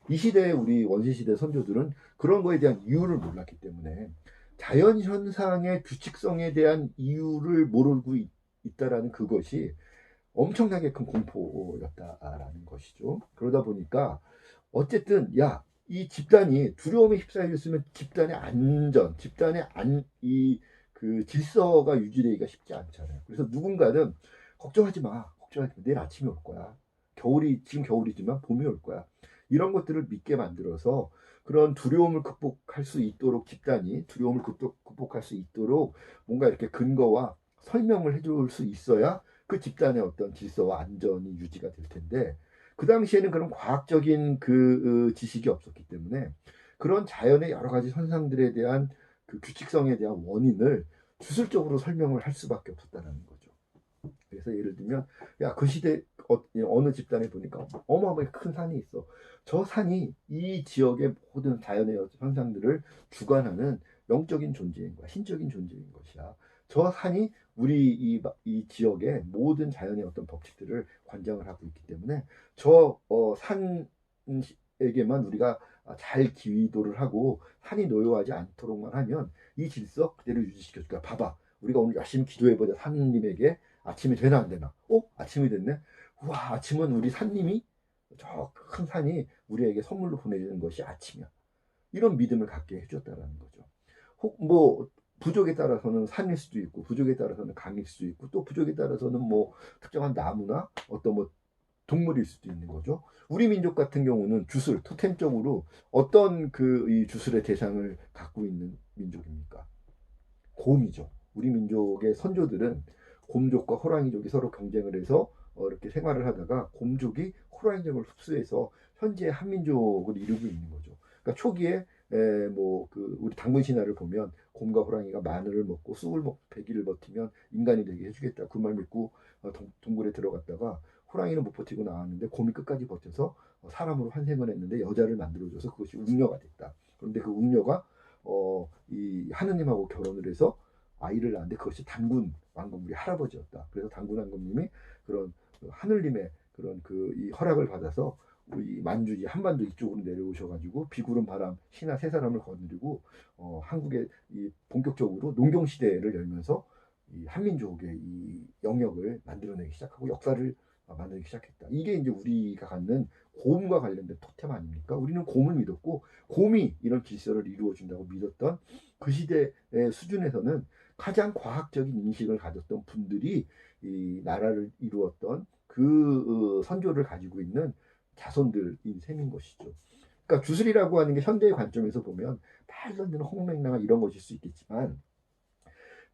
이 시대의 우리 원시시대 선조들은 그런 거에 대한 이유를 몰랐기 때문에 자연 현상의 규칙성에 대한 이유를 모르고 있다라는 그것이 엄청나게 큰 공포였다라는 것이죠. 그러다 보니까 어쨌든 이 집단이 두려움에 휩싸였으면 집단의 안전, 집단의 그 질서가 유지되기가 쉽지 않잖아요. 그래서 누군가는 걱정하지 마, 걱정하지 마, 내일 아침이 올 거야. 지금 겨울이지만 봄이 올 거야. 이런 것들을 믿게 만들어서 그런 두려움을 극복할 수 있도록, 집단이 두려움을 극복할 수 있도록 뭔가 이렇게 근거와 설명을 해줄 수 있어야 그 집단의 어떤 질서와 안전이 유지가 될 텐데, 그 당시에는 그런 과학적인 지식이 없었기 때문에 그런 자연의 여러 가지 현상들에 대한 그 규칙성에 대한 원인을 주술적으로 설명을 할 수밖에 없었다는 거죠. 그래서 예를 들면 그 시대 어느 집단에 보니까 어마어마하게 큰 산이 있어. 저 산이 이 지역의 모든 자연의 현상들을 주관하는 영적인 존재인 거야. 신적인 존재인 것이야. 저 산이 우리 이 지역의 모든 자연의 어떤 법칙들을 관장을 하고 있기 때문에 저 산에게만 우리가 잘 기도를 하고 산이 노여워하지 않도록만 하면 이 질서 그대로 유지시켜 줄까. 봐봐. 우리가 오늘 열심히 기도해보자. 산님에게 아침이 되나 안 되나? 아침이 됐네. 우와, 아침은 우리 산님이 저 큰 산이 우리에게 선물로 보내주는 것이 아침이야. 이런 믿음을 갖게 해줬다라는 거죠. 혹 뭐 부족에 따라서는 산일 수도 있고, 부족에 따라서는 강일 수도 있고, 또 부족에 따라서는 뭐 특정한 나무나 어떤 뭐 동물일 수도 있는 거죠. 우리 민족 같은 경우는 주술, 토템적으로 어떤 이 주술의 대상을 갖고 있는 민족입니까? 곰이죠. 우리 민족의 선조들은 곰족과 호랑이족이 서로 경쟁을 해서 이렇게 생활을 하다가 곰족이 호랑이족을 흡수해서 현재 한민족을 이루고 있는 거죠. 그러니까 초기에 우리 당군 신화를 보면 곰과 호랑이가 마늘을 먹고 쑥을 먹고 100일을 버티면 인간이 되게 해주겠다. 그 말 믿고 동굴에 들어갔다가 호랑이는 못 버티고 나왔는데 곰이 끝까지 버텨서 사람으로 환생을 했는데 여자를 만들어줘서 그것이 웅녀가 됐다. 그런데 그 웅녀가 이 하느님하고 결혼을 해서 아이를 낳았는데 그것이 단군 왕건 우리 할아버지였다. 그래서 단군 왕건님이 그런 하늘님의 그런 이 허락을 받아서 우리 만주지 한반도 이쪽으로 내려오셔가지고 비구름 바람 신하 세 사람을 거느리고 한국의 이 본격적으로 농경 시대를 열면서 이 한민족의 이 영역을 만들어내기 시작하고 역사를 만들기 시작했다. 이게 이제 우리가 갖는 곰과 관련된 토템 아닙니까? 우리는 곰을 믿었고 곰이 이런 질서를 이루어준다고 믿었던 그 시대의 수준에서는 가장 과학적인 인식을 가졌던 분들이 이 나라를 이루었던 그 선조를 가지고 있는 자손들인 셈인 것이죠. 그러니까 주술이라고 하는 게 현대의 관점에서 보면 말도 안 되는 홍맹랑한 이런 것일 수 있겠지만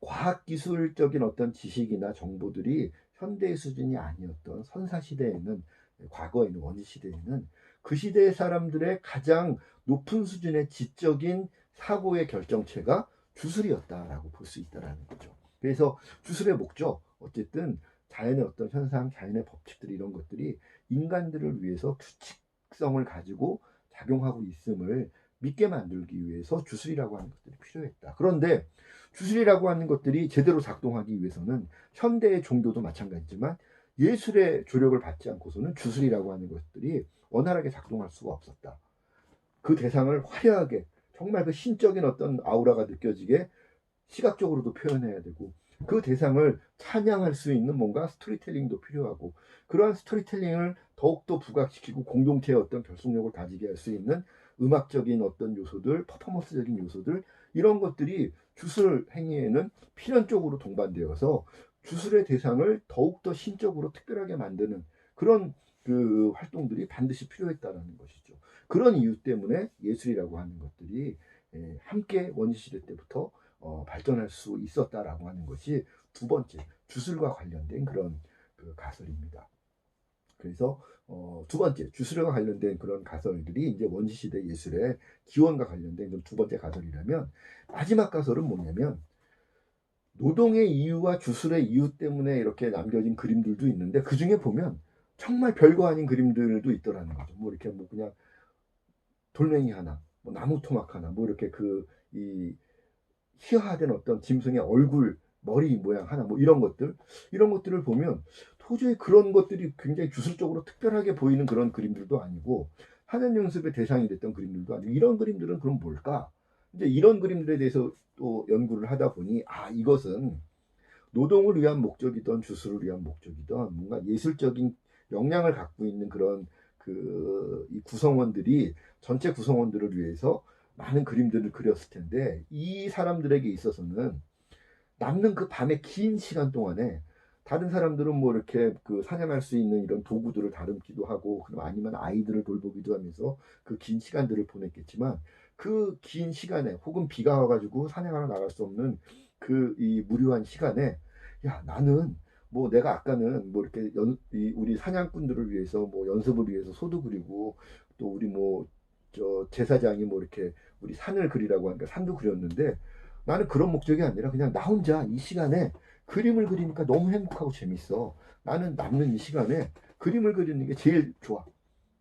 과학기술적인 어떤 지식이나 정보들이 현대의 수준이 아니었던 선사시대에는 과거에는 원시시대에는 그 시대의 사람들의 가장 높은 수준의 지적인 사고의 결정체가 주술이었다라고 볼 수 있다라는 거죠. 그래서 주술의 목적 어쨌든 자연의 어떤 현상, 자연의 법칙들 이런 것들이 인간들을 위해서 규칙성을 가지고 작용하고 있음을 믿게 만들기 위해서 주술이라고 하는 것들이 필요했다. 그런데 주술이라고 하는 것들이 제대로 작동하기 위해서는 현대의 종교도 마찬가지지만 예술의 조력을 받지 않고서는 주술이라고 하는 것들이 원활하게 작동할 수가 없었다. 그 대상을 화려하게 정말 그 신적인 어떤 아우라가 느껴지게 시각적으로도 표현해야 되고 그 대상을 찬양할 수 있는 뭔가 스토리텔링도 필요하고 그러한 스토리텔링을 더욱더 부각시키고 공동체의 어떤 결속력을 가지게 할 수 있는 음악적인 어떤 요소들, 퍼포먼스적인 요소들 이런 것들이 주술 행위에는 필연적으로 동반되어서 주술의 대상을 더욱더 신적으로 특별하게 만드는 그런 그 활동들이 반드시 필요했다는 것이죠. 그런 이유 때문에 예술이라고 하는 것들이 함께 원시시대 때부터 발전할 수 있었다라고 하는 것이 두 번째 주술과 관련된 그런 그 가설입니다. 그래서 두 번째 주술과 관련된 그런 가설들이 이제 원시시대 예술의 기원과 관련된 두 번째 가설이라면 마지막 가설은 뭐냐면 노동의 이유와 주술의 이유 때문에 이렇게 남겨진 그림들도 있는데 그 중에 보면 정말 별거 아닌 그림들도 있더라는 거죠. 뭐 이렇게 뭐 그냥 돌멩이 하나, 뭐 나무 토막 하나, 뭐 이렇게 이 희화된 어떤 짐승의 얼굴, 머리 모양 하나, 뭐 이런 것들을 보면 도저히 그런 것들이 굉장히 주술적으로 특별하게 보이는 그런 그림들도 아니고 하늘 연습의 대상이 됐던 그림들도 아니고 이런 그림들은 그럼 뭘까? 이제 이런 그림들에 대해서 또 연구를 하다 보니 이것은 노동을 위한 목적이든 주술을 위한 목적이든 뭔가 예술적인 역량을 갖고 있는 그런 이 구성원들이 전체 구성원들을 위해서 많은 그림들을 그렸을 텐데 이 사람들에게 있어서는 남는 그 밤의 긴 시간 동안에 다른 사람들은 뭐 이렇게 사냥할 수 있는 이런 도구들을 다듬기도 하고 그럼 아니면 아이들을 돌보기도 하면서 그 긴 시간들을 보냈겠지만 그 긴 시간에 혹은 비가 와가지고 사냥하러 나갈 수 없는 이 무료한 시간에 야 나는 뭐 내가 아까는 뭐 이렇게 우리 사냥꾼들을 위해서 뭐 연습을 위해서 소도 그리고 또 우리 뭐 제사장이 뭐 이렇게 우리 산을 그리라고 하니까 산도 그렸는데 나는 그런 목적이 아니라 그냥 나 혼자 이 시간에 그림을 그리니까 너무 행복하고 재밌어. 나는 남는 이 시간에 그림을 그리는 게 제일 좋아.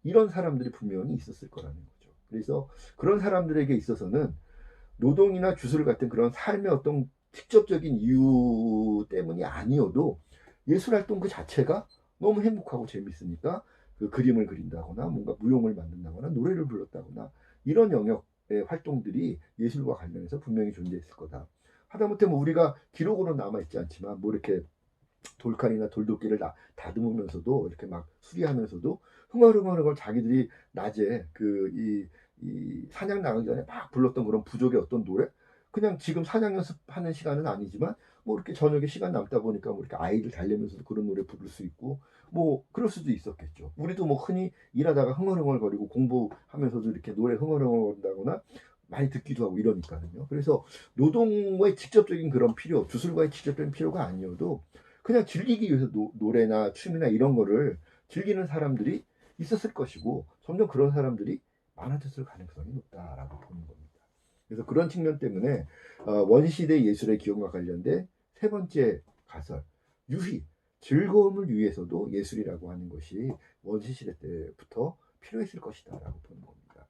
이런 사람들이 분명히 있었을 거라는 거죠. 그래서 그런 사람들에게 있어서는 노동이나 주술 같은 그런 삶의 어떤 직접적인 이유 때문이 아니어도 예술 활동 그 자체가 너무 행복하고 재밌으니까 그 그림을 그린다거나 뭔가 무용을 만든다거나 노래를 불렀다거나 이런 영역의 활동들이 예술과 관련해서 분명히 존재했을 거다. 하다못해 뭐 우리가 기록으로 남아있지 않지만 뭐 이렇게 돌칼이나 돌도끼를 다듬으면서도 이렇게 막 수리하면서도 흥얼흥얼흥얼 자기들이 낮에 이 사냥 나가기 전에 막 불렀던 그런 부족의 어떤 노래, 그냥 지금 사냥 연습하는 시간은 아니지만 뭐 이렇게 저녁에 시간 남다 보니까 뭐 이렇게 아이들 달래면서도 그런 노래 부를 수 있고 뭐 그럴 수도 있었겠죠. 우리도 뭐 흔히 일하다가 흥얼흥얼거리고 공부하면서도 이렇게 노래 흥얼흥얼거린다거나 많이 듣기도 하고 이러니까요. 그래서 노동과의 직접적인 그런 필요, 주술과의 직접적인 필요가 아니어도 그냥 즐기기 위해서 노래나 춤이나 이런 거를 즐기는 사람들이 있었을 것이고 점점 그런 사람들이 많아졌을 가능성이 높다라고 보는 겁니다. 그래서 그런 측면 때문에 원시대 예술의 기원과 관련된 세 번째 가설, 유희, 즐거움을 위해서도 예술이라고 하는 것이 원시시대 때부터 필요했을 것이다라고 보는 겁니다.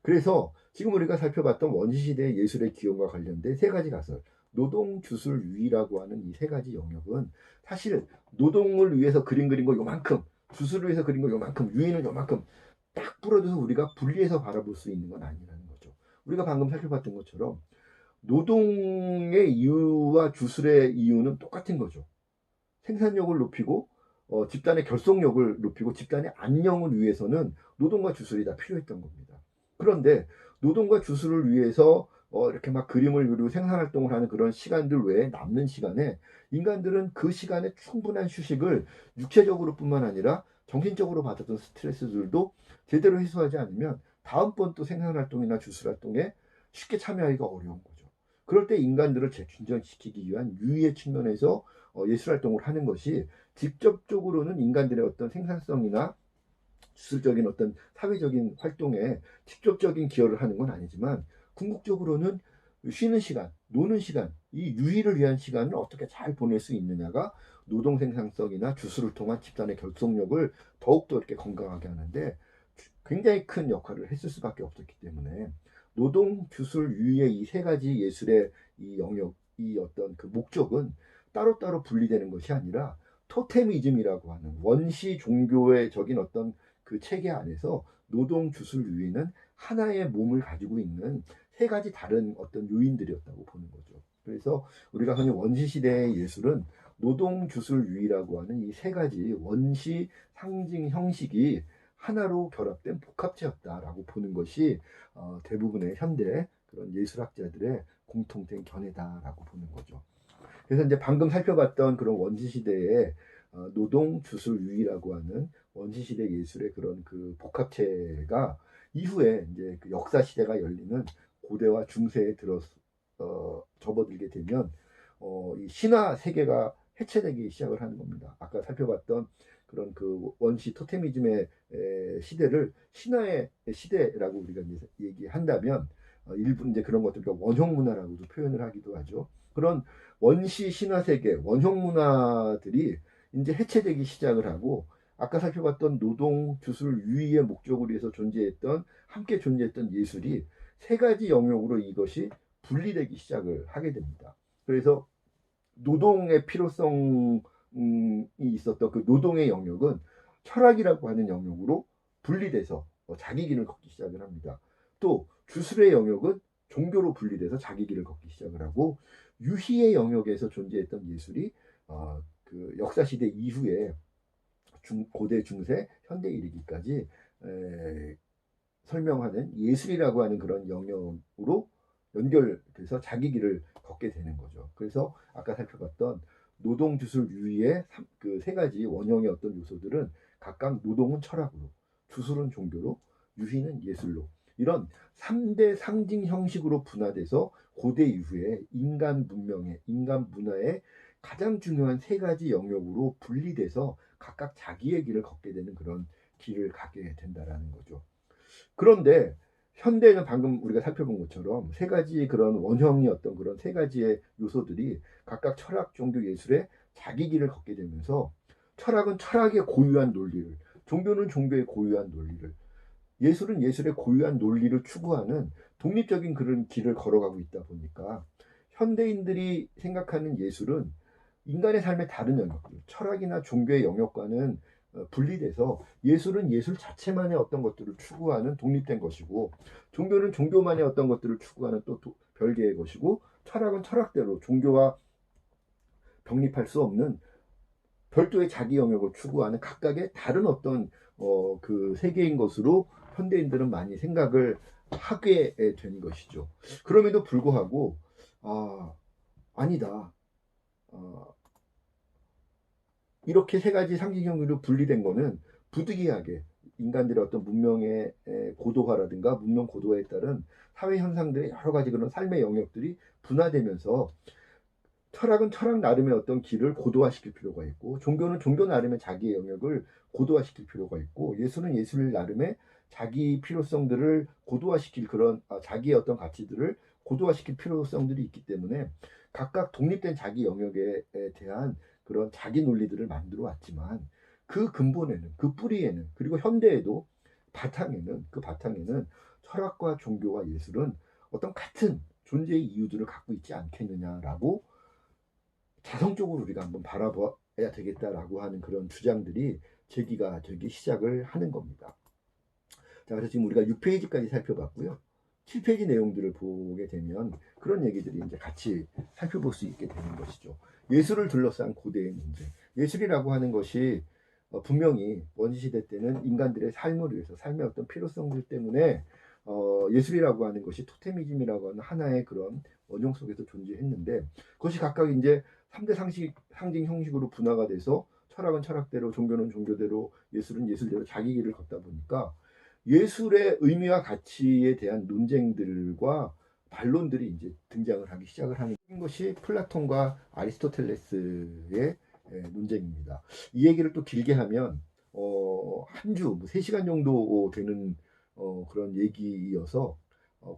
그래서 지금 우리가 살펴봤던 원시시대 예술의 기원과 관련된 세 가지 가설, 노동, 주술, 유희라고 하는 이 세 가지 영역은 사실 노동을 위해서 그림 그린 거 요만큼, 주술을 위해서 그린 거 요만큼, 유희는 요만큼 딱 부러져서 우리가 분리해서 바라볼 수 있는 건 아니라는 거죠. 우리가 방금 살펴봤던 것처럼 노동의 이유와 주술의 이유는 똑같은 거죠. 생산력을 높이고 집단의 결속력을 높이고 집단의 안녕을 위해서는 노동과 주술이 다 필요했던 겁니다. 그런데 노동과 주술을 위해서 이렇게 막 그림을 그리고 생산활동을 하는 그런 시간들 외에 남는 시간에 인간들은 그 시간에 충분한 휴식을 육체적으로뿐만 아니라 정신적으로 받았던 스트레스들도 제대로 해소하지 않으면 다음번 또 생산활동이나 주술활동에 쉽게 참여하기가 어려운 거죠. 그럴 때 인간들을 재충전시키기 위한 유의의 측면에서 예술활동을 하는 것이 직접적으로는 인간들의 어떤 생산성이나 주술적인 어떤 사회적인 활동에 직접적인 기여를 하는 건 아니지만 궁극적으로는 쉬는 시간, 노는 시간, 이 유희를 위한 시간을 어떻게 잘 보낼 수 있느냐가 노동 생산성이나 주술을 통한 집단의 결속력을 더욱더 이렇게 건강하게 하는데 굉장히 큰 역할을 했을 수밖에 없었기 때문에 노동, 주술, 유희의 이 세 가지 예술의 이 영역, 이 어떤 그 목적은 따로따로 분리되는 것이 아니라 토테미즘이라고 하는 원시 종교의 적인 어떤 그 체계 안에서 노동, 주술, 유희는 하나의 몸을 가지고 있는 세 가지 다른 어떤 요인들이었다고 보는 거죠. 그래서 우리가 흔히 원시 시대의 예술은 노동, 주술, 유희라고 하는 이 세 가지 원시 상징 형식이 하나로 결합된 복합체였다라고 보는 것이 대부분의 현대 그런 예술학자들의 공통된 견해다라고 보는 거죠. 그래서 이제 방금 살펴봤던 그런 원시 시대의 노동, 주술, 유희라고 하는 원시 시대 예술의 그런 그 복합체가 이후에 이제 그 역사 시대가 열리는 고대와 중세에 접어들게 되면 이 신화 세계가 해체되기 시작을 하는 겁니다. 아까 살펴봤던 그런 그 원시 토테미즘의 시대를 신화의 시대라고 우리가 이제 얘기한다면 일부 이제 그런 것들 원형 문화라고도 표현을 하기도 하죠. 그런 원시 신화 세계, 원형 문화들이 이제 해체되기 시작을 하고 아까 살펴봤던 노동, 주술, 유희의 목적을 위해서 존재했던 함께 존재했던 예술이 세 가지 영역으로 이것이 분리되기 시작을 하게 됩니다. 그래서 노동의 필요성이 있었던 그 노동의 영역은 철학이라고 하는 영역으로 분리돼서 자기 길을 걷기 시작을 합니다. 또 주술의 영역은 종교로 분리돼서 자기 길을 걷기 시작을 하고 유희의 영역에서 존재했던 예술이 그 역사 시대 이후에 고대, 중세, 현대 이르기까지 설명하는 예술이라고 하는 그런 영역으로 연결돼서 자기 길을 걷게 되는 거죠. 그래서 아까 살펴봤던 노동, 주술, 유희의 그 세 가지 원형의 어떤 요소들은 각각 노동은 철학으로, 주술은 종교로, 유희는 예술로 이런 3대 상징 형식으로 분화돼서 고대 이후에 인간 문명의, 인간 문화의 가장 중요한 세 가지 영역으로 분리돼서 각각 자기의 길을 걷게 되는 그런 길을 가게 된다라는 거죠. 그런데 현대는 방금 우리가 살펴본 것처럼 세 가지 그런 원형이었던 그런 세 가지의 요소들이 각각 철학, 종교, 예술의 자기 길을 걷게 되면서 철학은 철학의 고유한 논리를, 종교는 종교의 고유한 논리를, 예술은 예술의 고유한 논리를 추구하는 독립적인 그런 길을 걸어가고 있다 보니까 현대인들이 생각하는 예술은 인간의 삶의 다른 영역들, 철학이나 종교의 영역과는 분리돼서 예술은 예술 자체만의 어떤 것들을 추구하는 독립된 것이고, 종교는 종교만의 어떤 것들을 추구하는 또 별개의 것이고, 철학은 철학대로 종교와 병립할 수 없는 별도의 자기 영역을 추구하는 각각의 다른 어떤 그 세계인 것으로 현대인들은 많이 생각을 하게 된 것이죠. 그럼에도 불구하고 아니다. 이렇게 세 가지 상징형으로 분리된 거는 부득이하게 인간들의 어떤 문명의 고도화라든가 문명 고도화에 따른 사회 현상들의 여러 가지 그런 삶의 영역들이 분화되면서 철학은 철학 나름의 어떤 길을 고도화시킬 필요가 있고, 종교는 종교 나름의 자기의 영역을 고도화시킬 필요가 있고, 예술은 예술 나름의 자기 필요성들을 고도화시킬 그런 자기의 어떤 가치들을 고도화시킬 필요성들이 있기 때문에 각각 독립된 자기 영역에 대한 그런 자기 논리들을 만들어 왔지만, 그 근본에는, 그 뿌리에는, 그리고 현대에도 그 바탕에는 철학과 종교와 예술은 어떤 같은 존재의 이유들을 갖고 있지 않겠느냐라고 자성적으로 우리가 한번 바라봐야 되겠다라고 하는 그런 주장들이 제기가 되기 시작을 하는 겁니다. 자, 그래서 지금 우리가 6페이지까지 살펴봤고요. 7페이지 내용들을 보게 되면 그런 얘기들이 이제 같이 살펴볼 수 있게 되는 것이죠. 예술을 둘러싼 고대의 문제. 예술이라고 하는 것이 분명히 원시시대 때는 인간들의 삶을 위해서, 삶의 어떤 필요성들 때문에 예술이라고 하는 것이 토테미즘이라고 하는 하나의 그런 원형 속에서 존재했는데, 그것이 각각 이제 3대 상징 형식으로 분화가 돼서 철학은 철학대로, 종교는 종교대로, 예술은 예술대로 자기 길을 걷다 보니까 예술의 의미와 가치에 대한 논쟁들과 반론들이 이제 등장을 하기 시작을 하는 것이 플라톤과 아리스토텔레스의 논쟁입니다. 이 얘기를 또 길게 하면 한 주, 뭐 3시간 정도 되는 그런 얘기이어서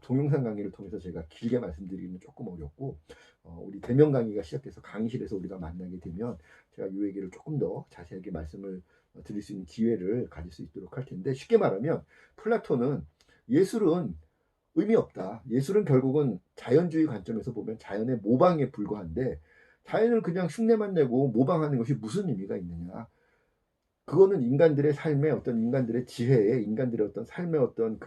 동영상 강의를 통해서 제가 길게 말씀드리기는 조금 어렵고, 우리 대면 강의가 시작돼서 강의실에서 우리가 만나게 되면 제가 이 얘기를 조금 더 자세하게 말씀을 드릴 수 있는 기회를 가질 수 있도록 할 텐데, 쉽게 말하면 플라톤은 예술은 의미 없다. 예술은 결국은 자연주의 관점에서 보면 자연의 모방에 불과한데, 자연을 그냥 흉내만 내고 모방하는 것이 무슨 의미가 있느냐. 그거는 인간들의 삶에 어떤 인간들의 지혜에, 인간들의 어떤 삶의 어떤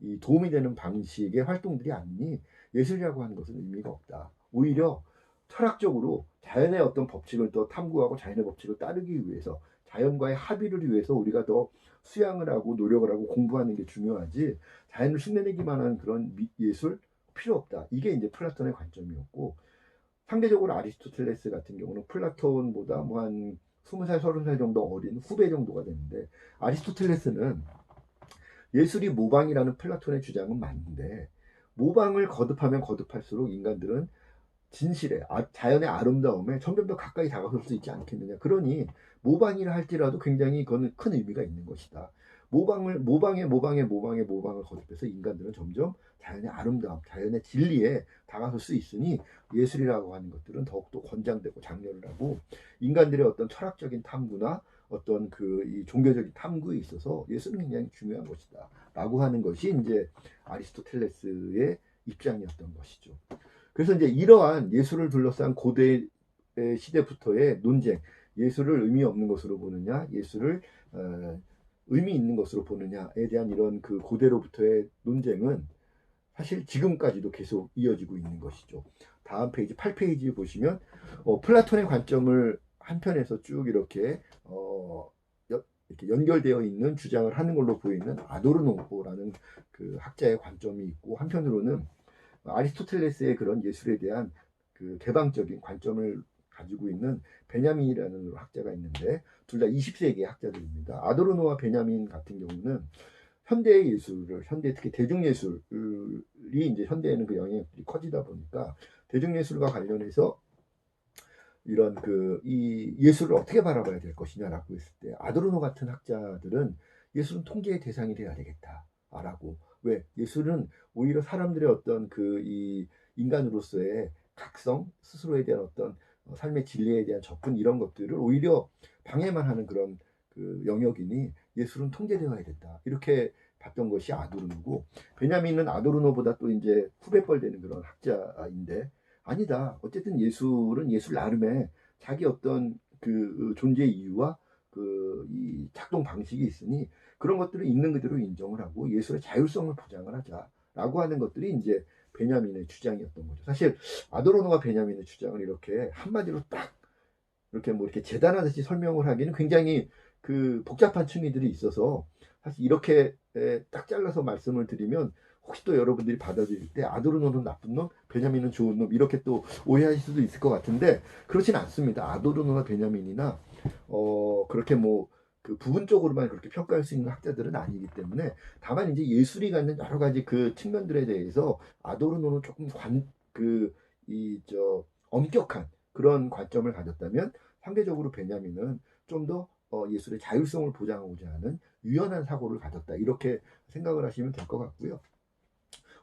이 도움이 되는 방식의 활동들이 아니니 예술이라고 하는 것은 의미가 없다. 오히려 철학적으로 자연의 어떤 법칙을 더 탐구하고 자연의 법칙을 따르기 위해서, 자연과의 합의를 위해서 우리가 더 수양을 하고 노력을 하고 공부하는 게 중요하지, 자연을 흉내내기만 하는 그런 예술 필요 없다. 이게 이제 플라톤의 관점이었고, 상대적으로 아리스토텔레스 같은 경우는 플라톤보다 뭐 한 20살, 30살 정도 어린 후배 정도가 되는데, 아리스토텔레스는 예술이 모방이라는 플라톤의 주장은 맞는데, 모방을 거듭하면 거듭할수록 인간들은 진실에, 자연의 아름다움에 점점 더 가까이 다가설 수 있지 않겠느냐. 그러니 모방이라 할지라도 굉장히 그거는 큰 의미가 있는 것이다. 모방을 거듭해서 인간들은 점점 자연의 아름다움, 자연의 진리에 다가설 수 있으니 예술이라고 하는 것들은 더욱더 권장되고 장려를 하고, 인간들의 어떤 철학적인 탐구나 어떤 이 종교적인 탐구에 있어서 예술은 굉장히 중요한 것이다 라고 하는 것이 이제 아리스토텔레스의 입장이었던 것이죠. 그래서 이제 이러한 예술을 둘러싼 고대 시대부터의 논쟁, 예술을 의미 없는 것으로 보느냐, 예술을 의미 있는 것으로 보느냐에 대한 이런 그 고대로부터의 논쟁은 사실 지금까지도 계속 이어지고 있는 것이죠. 다음 페이지 8페이지 보시면 플라톤의 관점을 한 편에서 쭉 이렇게 이렇게 연결되어 있는 주장을 하는 걸로 보이는 아도르노라는 그 학자의 관점이 있고, 한편으로는 아리스토텔레스의 그런 예술에 대한 그 개방적인 관점을 가지고 있는 베냐민이라는 학자가 있는데, 둘 다 20세기의 학자들입니다. 아도르노와 베냐민 같은 경우는 현대의 예술을, 특히 대중예술이 이제 현대에는 그 영향력이 커지다 보니까 대중예술과 관련해서 이런 이 예술을 어떻게 바라봐야 될 것이냐라고 했을 때, 아도르노 같은 학자들은 예술은 통계의 대상이 돼야 되겠다라고. 왜? 예술은 오히려 사람들의 어떤 이 인간으로서의 각성, 스스로에 대한 어떤 삶의 진리에 대한 접근 이런 것들을 오히려 방해만 하는 그런 그 영역이니 예술은 통제되어야 된다. 이렇게 봤던 것이 아도르노고, 베냐민은 아도르노보다 또 이제 후배뻘 되는 그런 학자인데, 아니다. 어쨌든 예술은 예술 나름의 자기 어떤 그 존재 이유와 그 이 작동 방식이 있으니 그런 것들을 있는 그대로 인정을 하고 예술의 자율성을 보장을 하자라고 하는 것들이 이제 베냐민의 주장이었던 거죠. 사실 아도르노가 베냐민의 주장을 이렇게 한마디로 딱 이렇게 뭐 이렇게 재단하듯이 설명을 하기는 굉장히 그 복잡한 층위들이 있어서, 사실 이렇게 딱 잘라서 말씀을 드리면 혹시 또 여러분들이 받아들일 때 아도르노는 나쁜 놈, 베냐민은 좋은 놈 이렇게 또 오해하실 수도 있을 것 같은데 그렇진 않습니다. 아도르노나 베냐민이나 그렇게 뭐 그 부분적으로만 그렇게 평가할 수 있는 학자들은 아니기 때문에, 다만 이제 예술이 갖는 여러 가지 그 측면들에 대해서 아도르노는 조금 엄격한 그런 관점을 가졌다면 상대적으로 베냐민은 좀 더 예술의 자율성을 보장하고자 하는 유연한 사고를 가졌다. 이렇게 생각을 하시면 될 것 같고요.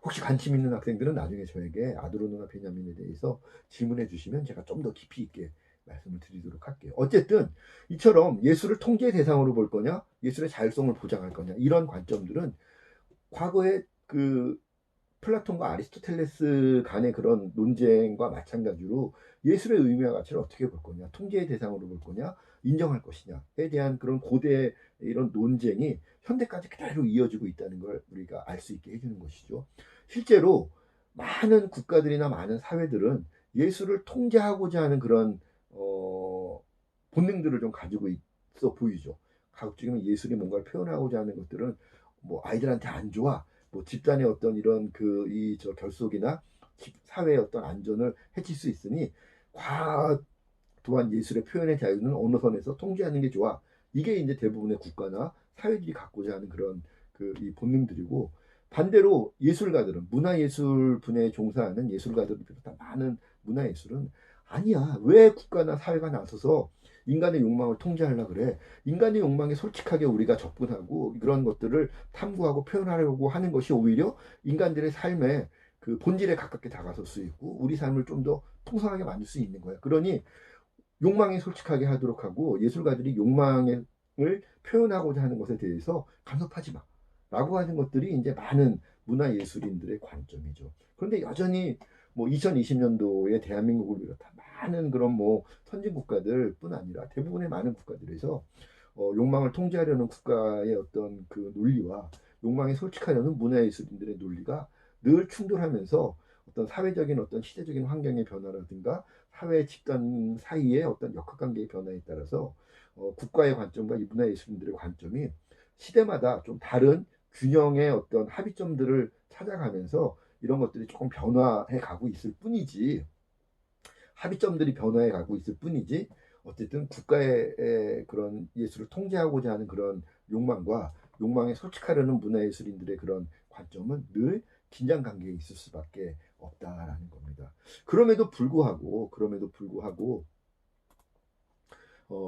혹시 관심 있는 학생들은 나중에 저에게 아도르노나 베냐민에 대해서 질문해 주시면 제가 좀 더 깊이 있게 말씀을 드리도록 할게요. 어쨌든 이처럼 예술을 통제 대상으로 볼 거냐, 예술의 자율성을 보장할 거냐, 이런 관점들은 과거에 그 플라톤과 아리스토텔레스 간의 그런 논쟁과 마찬가지로 예술의 의미와 가치를 어떻게 볼 거냐, 통제의 대상으로 볼 거냐, 인정할 것이냐에 대한 그런 고대 이런 논쟁이 현대까지 그대로 이어지고 있다는 걸 우리가 알 수 있게 해주는 것이죠. 실제로 많은 국가들이나 많은 사회들은 예술을 통제하고자 하는 그런 본능들을 좀 가지고 있어 보이죠. 가급적이면 예술이 뭔가를 표현하고자 하는 것들은 뭐 아이들한테 안 좋아, 뭐 집단의 어떤 이런 그 이 저 결속이나 사회의 어떤 안전을 해칠 수 있으니 과학 또한 예술의 표현의 자유는 어느 선에서 통제하는 게 좋아. 이게 이제 대부분의 국가나 사회들이 갖고자 하는 그런 그 이 본능들이고, 반대로 예술가들은 문화예술 분야에 종사하는 예술가들을 비롯한 많은 문화예술은 아니야. 왜 국가나 사회가 나서서 인간의 욕망을 통제하려고 그래? 인간의 욕망에 솔직하게 우리가 접근하고 그런 것들을 탐구하고 표현하려고 하는 것이 오히려 인간들의 삶의 그 본질에 가깝게 다가설 수 있고 우리 삶을 좀 더 풍성하게 만들 수 있는 거야. 그러니 욕망에 솔직하게 하도록 하고, 예술가들이 욕망을 표현하고자 하는 것에 대해서 간섭하지 마 라고 하는 것들이 이제 많은 문화예술인들의 관점이죠. 그런데 여전히 뭐 2020년도에 대한민국을 비롯한 많은 그런 뭐 선진국가들뿐 아니라 대부분의 많은 국가들에서 욕망을 통제하려는 국가의 어떤 그 논리와 욕망에 솔직하려는 문화예술인들의 논리가 늘 충돌하면서 어떤 사회적인 어떤 시대적인 환경의 변화라든가 사회 집단 사이의 어떤 역학관계의 변화에 따라서 국가의 관점과 이 문화예술인들의 관점이 시대마다 좀 다른 균형의 어떤 합의점들을 찾아가면서 이런 것들이 조금 변화해 가고 있을 뿐이지, 합의점들이 변화해 가고 있을 뿐이지, 어쨌든 국가의 그런 예술을 통제하고자 하는 그런 욕망과 욕망에 솔직하려는 문화예술인들의 그런 관점은 늘 긴장 관계에 있을 수밖에 없다라는 겁니다. 그럼에도 불구하고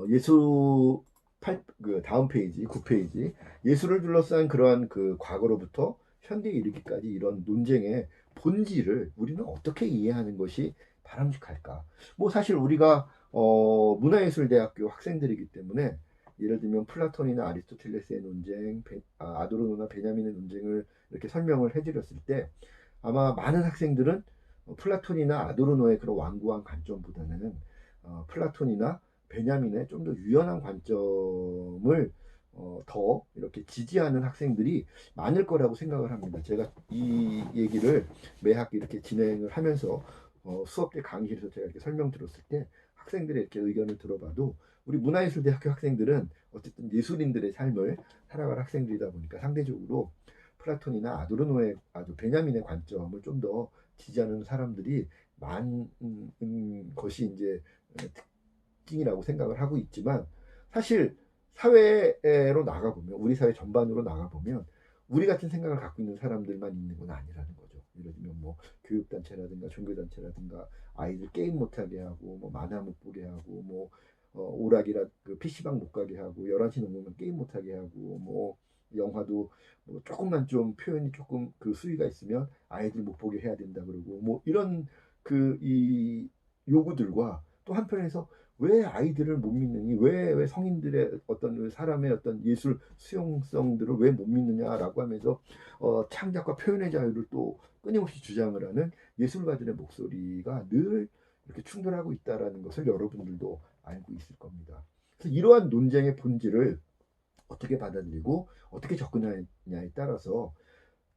예술 그 다음 페이지 9페이지, 예술을 둘러싼 그러한 그 과거로부터 현대에 이르기까지 이런 논쟁의 본질을 우리는 어떻게 이해하는 것이 바람직할까? 뭐 사실 우리가 문화예술대학교 학생들이기 때문에 예를 들면 플라톤이나 아리스토텔레스의 논쟁, 아도르노나 베냐민의 논쟁을 이렇게 설명을 해드렸을 때 아마 많은 학생들은 플라톤이나 아도르노의 그런 완고한 관점보다는 플라톤이나 베냐민의 좀 더 유연한 관점을 더 이렇게 지지하는 학생들이 많을 거라고 생각을 합니다. 제가 이 얘기를 매 학기 이렇게 진행을 하면서 수업 때 강의실에서 제가 이렇게 설명 들었을 때 학생들의 이렇게 의견을 들어봐도 우리 문화예술대학교 학생들은 어쨌든 예술인들의 삶을 살아갈 학생들이다 보니까 상대적으로 플라톤이나 아도르노의 베냐민의 관점을 좀 더 지지하는 사람들이 많은 것이 이제 특징이라고 생각을 하고 있지만, 사실 사회로 나가보면 우리 사회 전반으로 나가보면 우리 같은 생각을 갖고 있는 사람들만 있는 건 아니라는 거죠. 예를 들면 뭐 교육단체라든가 종교단체라든가 아이들 게임 못하게 하고 뭐 만화 못 보게 하고 뭐 오락이라 그 PC방 못 가게 하고 11시 넘으면 게임 못하게 하고 뭐 영화도 뭐 조금만 좀 표현이 조금 그 수위가 있으면 아이들 못 보게 해야 된다 그러고 뭐 이런 그 이 요구들과 또 한편에서 왜 아이들을 못 믿느니, 왜 성인들의 어떤 사람의 어떤 예술 수용성들을 왜 못 믿느냐라고 하면서 창작과 표현의 자유를 또 끊임없이 주장을 하는 예술가들의 목소리가 늘 이렇게 충돌하고 있다라는 것을 여러분들도 알고 있을 겁니다. 그래서 이러한 논쟁의 본질을 어떻게 받아들이고 어떻게 접근하느냐에 따라서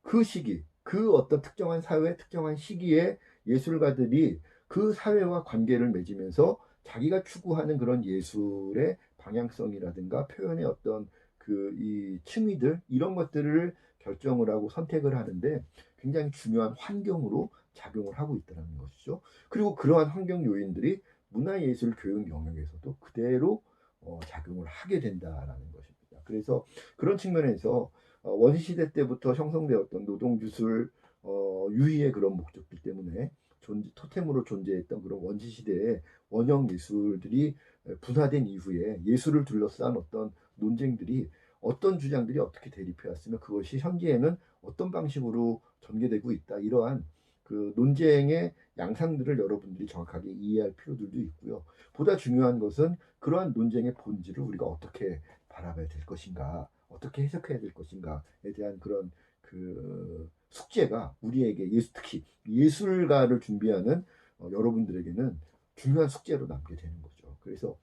그 시기, 그 어떤 특정한 사회, 특정한 시기에 예술가들이 그 사회와 관계를 맺으면서 자기가 추구하는 그런 예술의 방향성이라든가 표현의 어떤 그 이 층위들 이런 것들을 결정을 하고 선택을 하는데 굉장히 중요한 환경으로 작용을 하고 있다는 것이죠. 그리고 그러한 환경 요인들이 문화예술 교육 영역에서도 그대로 작용을 하게 된다라는 것입니다. 그래서 그런 측면에서 원시시대 때부터 형성되었던 노동주술 유희의 그런 목적들 때문에 토템으로 존재했던 그런 원시시대의 원형 예술들이 분화된 이후에 예술을 둘러싼 어떤 논쟁들이 어떤 주장들이 어떻게 대립해 왔으며 그것이 현재에는 어떤 방식으로 전개되고 있다. 이러한 그 논쟁의 양상들을 여러분들이 정확하게 이해할 필요들도 있고요. 보다 중요한 것은 그러한 논쟁의 본질을 우리가 어떻게 바라봐야 될 것인가, 어떻게 해석해야 될 것인가에 대한 그런 그 숙제가 우리에게 특히 예술가를 준비하는 여러분들에게는 중요한 숙제로 남게 되는 거죠. 그래서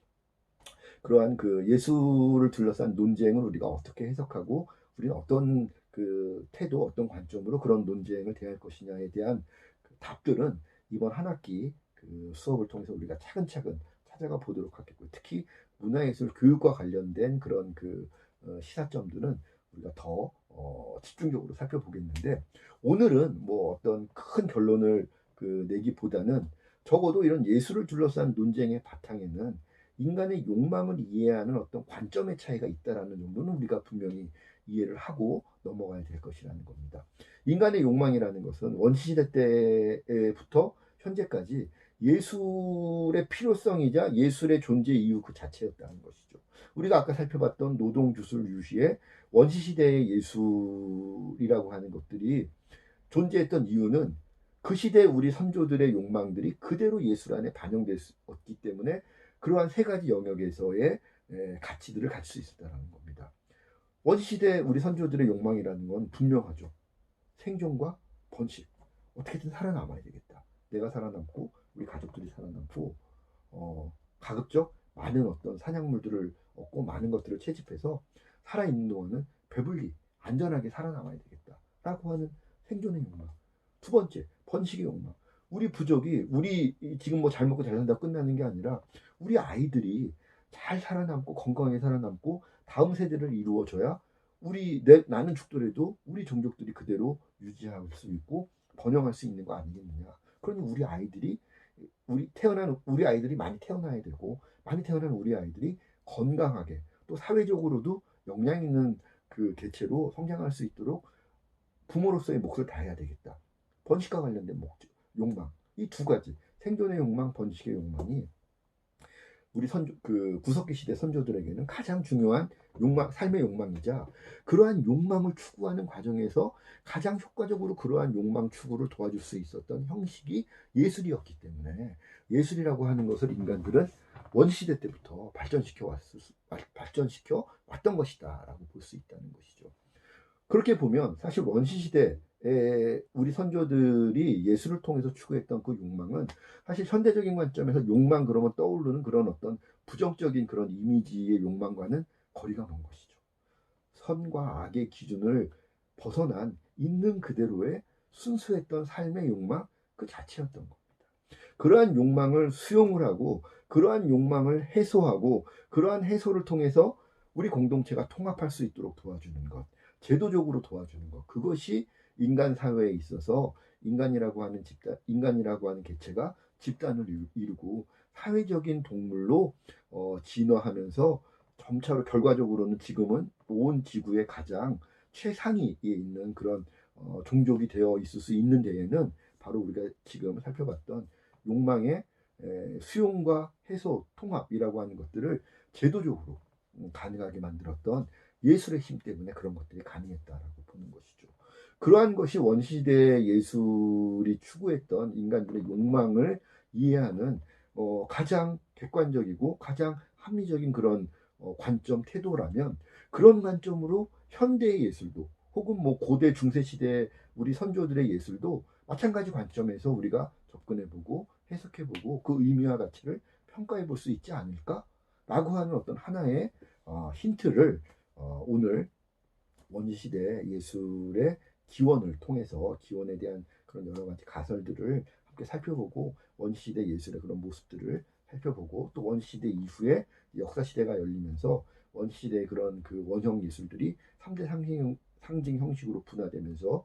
그러한 그 예술을 둘러싼 논쟁을 우리가 어떻게 해석하고 우리는 어떤 그 태도, 어떤 관점으로 그런 논쟁을 대할 것이냐에 대한 그 답들은 이번 한 학기 그 수업을 통해서 우리가 차근차근 찾아가 보도록 하겠고요. 특히 문화예술 교육과 관련된 그런 그 시사점들은 우리가 더 집중적으로 살펴보겠는데 오늘은 뭐 어떤 큰 결론을 그 내기보다는 적어도 이런 예술을 둘러싼 논쟁의 바탕에는 인간의 욕망을 이해하는 어떤 관점의 차이가 있다라는 정도는 우리가 분명히 이해를 하고 넘어가야 될 것이라는 겁니다. 인간의 욕망이라는 것은 원시시대 때부터 현재까지 예술의 필요성이자 예술의 존재 이유 그 자체였다는 것이죠. 우리가 아까 살펴봤던 노동주술 유시의 원시시대의 예술이라고 하는 것들이 존재했던 이유는 그 시대 우리 선조들의 욕망들이 그대로 예술 안에 반영됐기 때문에 그러한 세 가지 영역에서의 가치들을 가질 수 있었다는 겁니다. 원시시대 우리 선조들의 욕망이라는 건 분명하죠. 생존과 번식. 어떻게든 살아남아야 되겠다. 내가 살아남고 우리 가족들이 살아남고 가급적 많은 어떤 사냥물들을 얻고 많은 것들을 채집해서 살아있는 동안은 배불리 안전하게 살아남아야 되겠다라고 하는 생존의 욕망. 두 번째, 번식의 욕망. 우리 부족이 우리 지금 뭐 잘 먹고 잘 산다고 끝나는 게 아니라 우리 아이들이 잘 살아남고 건강하게 살아남고 다음 세대를 이루어줘야 나는 죽더라도 우리 종족들이 그대로 유지할 수 있고 번영할 수 있는 거 아니겠느냐. 그러니 우리 아이들이 많이 태어나야 되고 많이 태어난 우리 아이들이 건강하게 또 사회적으로도 역량 있는 그 개체로 성장할 수 있도록 부모로서의 몫을 다해야 되겠다. 번식과 관련된 목적, 욕망. 이 두 가지 생존의 욕망, 번식의 욕망이 우리 그 구석기 시대 선조들에게는 가장 중요한 욕망, 삶의 욕망이자 그러한 욕망을 추구하는 과정에서 가장 효과적으로 그러한 욕망 추구를 도와줄 수 있었던 형식이 예술이었기 때문에 예술이라고 하는 것을 인간들은 원시대 때부터 발전시켜 왔던 것이다라고 볼 수 있다는 것이죠. 그렇게 보면 사실 원시시대에 우리 선조들이 예술을 통해서 추구했던 그 욕망은 사실 현대적인 관점에서 욕망 그러면 떠오르는 그런 어떤 부정적인 그런 이미지의 욕망과는 거리가 먼 것이죠. 선과 악의 기준을 벗어난 있는 그대로의 순수했던 삶의 욕망 그 자체였던 겁니다. 그러한 욕망을 수용을 하고 그러한 욕망을 해소하고 그러한 해소를 통해서 우리 공동체가 통합할 수 있도록 도와주는 것, 제도적으로 도와주는 것, 그것이 인간 사회에 있어서 인간이라고 하는 개체가 집단을 이루고 사회적인 동물로 진화하면서 점차로 결과적으로는 지금은 온 지구의 가장 최상위에 있는 그런 종족이 되어 있을 수 있는 데에는 바로 우리가 지금 살펴봤던 욕망의 수용과 해소, 통합이라고 하는 것들을 제도적으로 가능하게 만들었던 예술의 힘 때문에 그런 것들이 가능했다라고 보는 것이죠. 그러한 것이 원시시대의 예술이 추구했던 인간들의 욕망을 이해하는 가장 객관적이고 가장 합리적인 그런 관점 태도라면 그런 관점으로 현대의 예술도 혹은 뭐 고대 중세 시대 우리 선조들의 예술도 마찬가지 관점에서 우리가 접근해보고 해석해보고 그 의미와 가치를 평가해볼 수 있지 않을까라고 하는 어떤 하나의 힌트를 오늘 원시시대 예술의 기원을 통해서 기원에 대한 그런 여러 가지 가설들을 함께 살펴보고 원시시대 예술의 그런 모습들을 살펴보고 또 원시시대 이후에 역사시대가 열리면서 원시시대의 그런 그 원형 예술들이 3대 상징 형식으로 분화되면서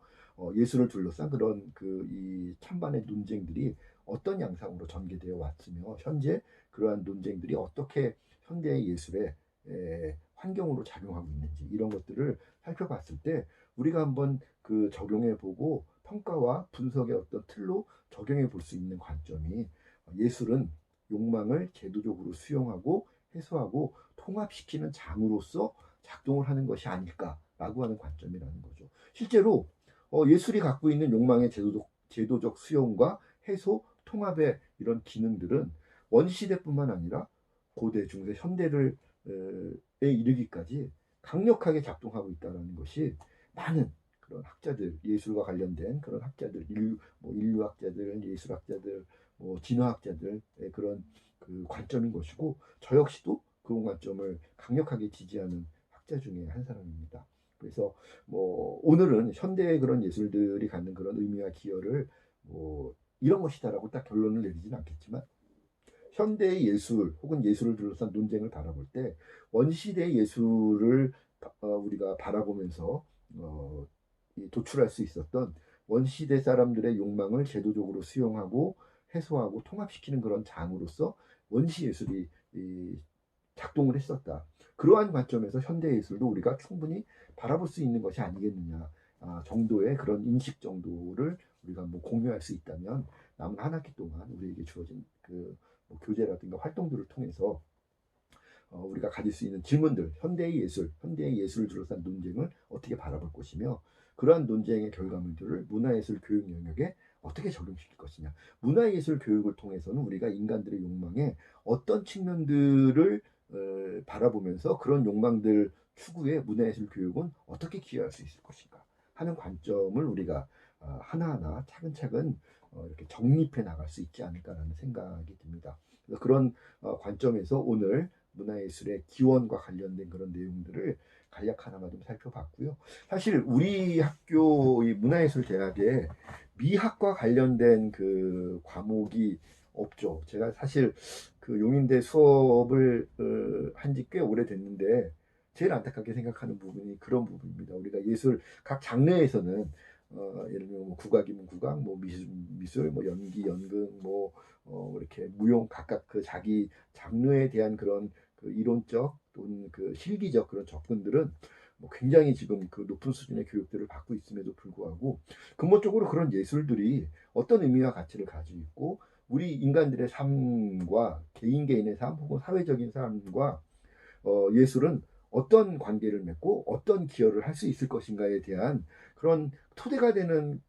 예술을 둘러싼 그런 그 이 찬반의 논쟁들이 어떤 양상으로 전개되어 왔으며 현재 그러한 논쟁들이 어떻게 현대의 예술에 환경으로 작용하고 있는지 이런 것들을 살펴봤을 때 우리가 한번 그 적용해 보고 평가와 분석의 어떤 틀로 적용해 볼 수 있는 관점이 예술은 욕망을 제도적으로 수용하고 해소하고 통합시키는 장으로서 작동을 하는 것이 아닐까라고 하는 관점이라는 거죠. 실제로 예술이 갖고 있는 욕망의 제도적 수용과 해소, 통합의 이런 기능들은 원시대뿐만 아니라 고대, 중세, 현대를 이르기까지 강력하게 작동하고 있다는 것이 많은 그런 학자들, 예술과 관련된 그런 학자들, 인류학자들, 예술학자들, 진화학자들의 그런 그 관점인 것이고 저 역시도 그 관점을 강력하게 지지하는 학자 중에 한 사람입니다. 그래서 오늘은 현대의 그런 예술들이 갖는 그런 의미와 기여를 이런 것이다라고 딱 결론을 내리지는 않겠지만 현대의 예술 혹은 예술을 둘러싼 논쟁을 바라볼 때 원시대의 예술을 우리가 바라보면서 도출할 수 있었던 원시대 사람들의 욕망을 제도적으로 수용하고 해소하고 통합시키는 그런 장으로서 원시 예술이 작동을 했었다. 그러한 관점에서 현대 예술도 우리가 충분히 바라볼 수 있는 것이 아니겠느냐 정도의 그런 인식 정도를 우리가 공유할 수 있다면 남은 한 학기 동안 우리에게 주어진 그 교재라든가 활동들을 통해서 우리가 가질 수 있는 질문들, 현대의 예술을 둘러싼 논쟁을 어떻게 바라볼 것이며 그러한 논쟁의 결과물들을 문화예술 교육 영역에 어떻게 적용시킬 것이냐. 문화예술 교육을 통해서는 우리가 인간들의 욕망에 어떤 측면들을 바라보면서 그런 욕망들 추구에 문화예술 교육은 어떻게 기여할 수 있을 것인가 하는 관점을 우리가 하나하나 차근차근 이렇게 정립해 나갈 수 있지 않을까라는 생각이 듭니다. 그런 관점에서 오늘 문화예술의 기원과 관련된 그런 내용들을 간략 하나만 좀 살펴봤고요. 사실 우리 학교 이 문화예술대학에 미학과 관련된 그 과목이 없죠. 제가 사실 그 용인대 수업을 한 지 꽤 오래됐는데 제일 안타깝게 생각하는 부분이 그런 부분입니다. 우리가 예술 각 장르에서는 예를 들면 국악이면 국악, 미술, 연기, 연극, 이렇게 무용 각각 그 자기 장르에 대한 그런 그 이론적 또는 그 실기적 그런 접근들은 굉장히 지금 그 높은 수준의 교육들을 받고 있음에도 불구하고 근본적으로 그런 예술들이 어떤 의미와 가치를 가지고 있고 우리 인간들의 삶과 개인의 삶 혹은 사회적인 삶과 예술은 어떤 관계를 맺고 어떤 기여를 할 수 있을 것인가에 대한 그런 토대가 되는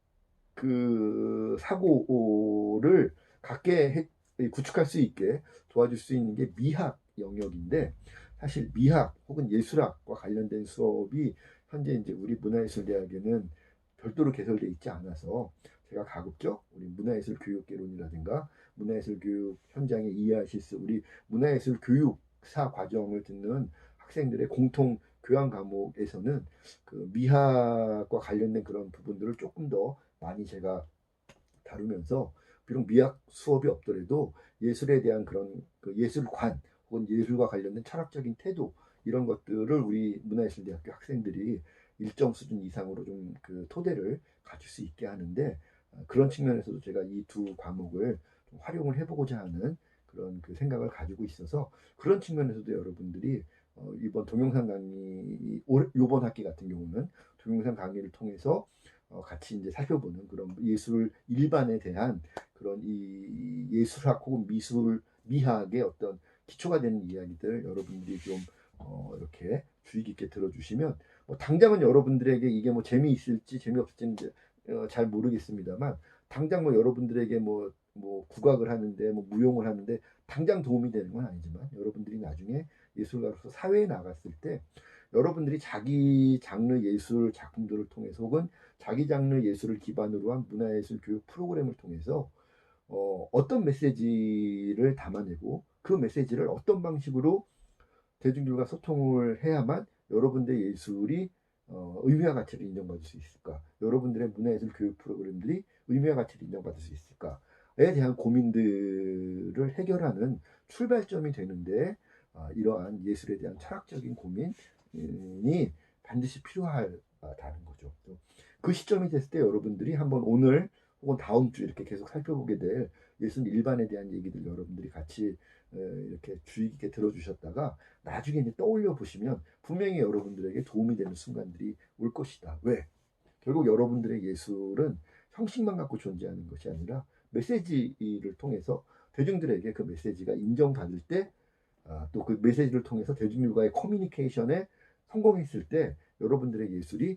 그 사고를 갖게 구축할 수 있게 도와줄 수 있는 게 미학 영역인데 사실 미학 혹은 예술학과 관련된 수업이 현재 이제 우리 문화예술대학에는 별도로 개설되어 있지 않아서 제가 가급적 우리 문화예술 교육개론이라든가 문화예술 교육 현장에 이해하실 수 우리 문화예술 교육사 과정을 듣는 학생들의 공통 교양 과목에서는 그 미학과 관련된 그런 부분들을 조금 더 많이 제가 다루면서 비록 미학 수업이 없더라도 예술에 대한 그런 그 예술관 혹은 예술과 관련된 철학적인 태도 이런 것들을 우리 문화예술대학교 학생들이 일정 수준 이상으로 좀 그 토대를 가질 수 있게 하는데 그런 측면에서도 제가 이 두 과목을 좀 활용을 해보고자 하는 그런 그 생각을 가지고 있어서 그런 측면에서도 여러분들이 이번 동영상 강의 이번 학기 같은 경우는 동영상 강의를 통해서 같이 이제 살펴보는 그런 예술 일반에 대한 그런 이 예술학 혹은 미학의 어떤 기초가 되는 이야기들 여러분들이 좀 이렇게 주의 깊게 들어주시면 당장은 여러분들에게 이게 재미있을지 재미없을지는 잘 모르겠습니다만 당장 여러분들에게 뭐 국악을 하는데 뭐 무용을 하는데 당장 도움이 되는 건 아니지만 여러분들이 나중에 예술가로서 사회에 나갔을 때 여러분들이 자기 장르 예술 작품들을 통해서 혹은 자기 장르 예술을 기반으로 한 문화예술 교육 프로그램을 통해서 어떤 메시지를 담아내고 그 메시지를 어떤 방식으로 대중들과 소통을 해야만 여러분들의 예술이 의미와 가치를 인정받을 수 있을까? 여러분들의 문화예술 교육 프로그램들이 의미와 가치를 인정받을 수 있을까에 대한 고민들을 해결하는 출발점이 되는데 이러한 예술에 대한 철학적인 고민이 반드시 필요하다는 거죠. 그 시점이 됐을 때 여러분들이 한번 오늘 혹은 다음 주 이렇게 계속 살펴보게 될 예술 일반에 대한 얘기들 여러분들이 같이 이렇게 주의 깊게 들어주셨다가 나중에 이제 떠올려 보시면 분명히 여러분들에게 도움이 되는 순간들이 올 것이다. 왜? 결국 여러분들의 예술은 형식만 갖고 존재하는 것이 아니라 메시지를 통해서 대중들에게 그 메시지가 인정받을 때 또 그 메시지를 통해서 대중들과의 커뮤니케이션에 성공했을 때 여러분들의 예술이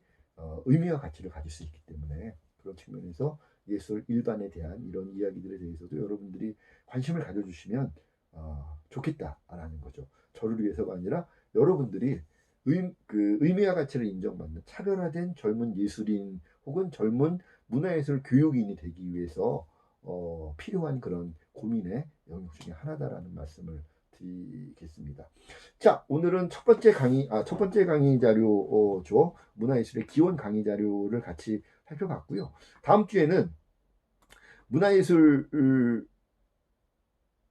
의미와 가치를 가질 수 있기 때문에 그런 측면에서 예술 일반에 대한 이런 이야기들에 대해서도 여러분들이 관심을 가져주시면 좋겠다라는 거죠. 저를 위해서가 아니라 여러분들이 의미와 가치를 인정받는 차별화된 젊은 예술인 혹은 젊은 문화예술 교육인이 되기 위해서 필요한 그런 고민의 영역 중에 하나다라는 말씀을 드리겠습니다. 자, 오늘은 첫 번째 강의 자료죠. 문화예술의 기원 강의 자료를 같이 살펴봤고요. 다음 주에는 문화예술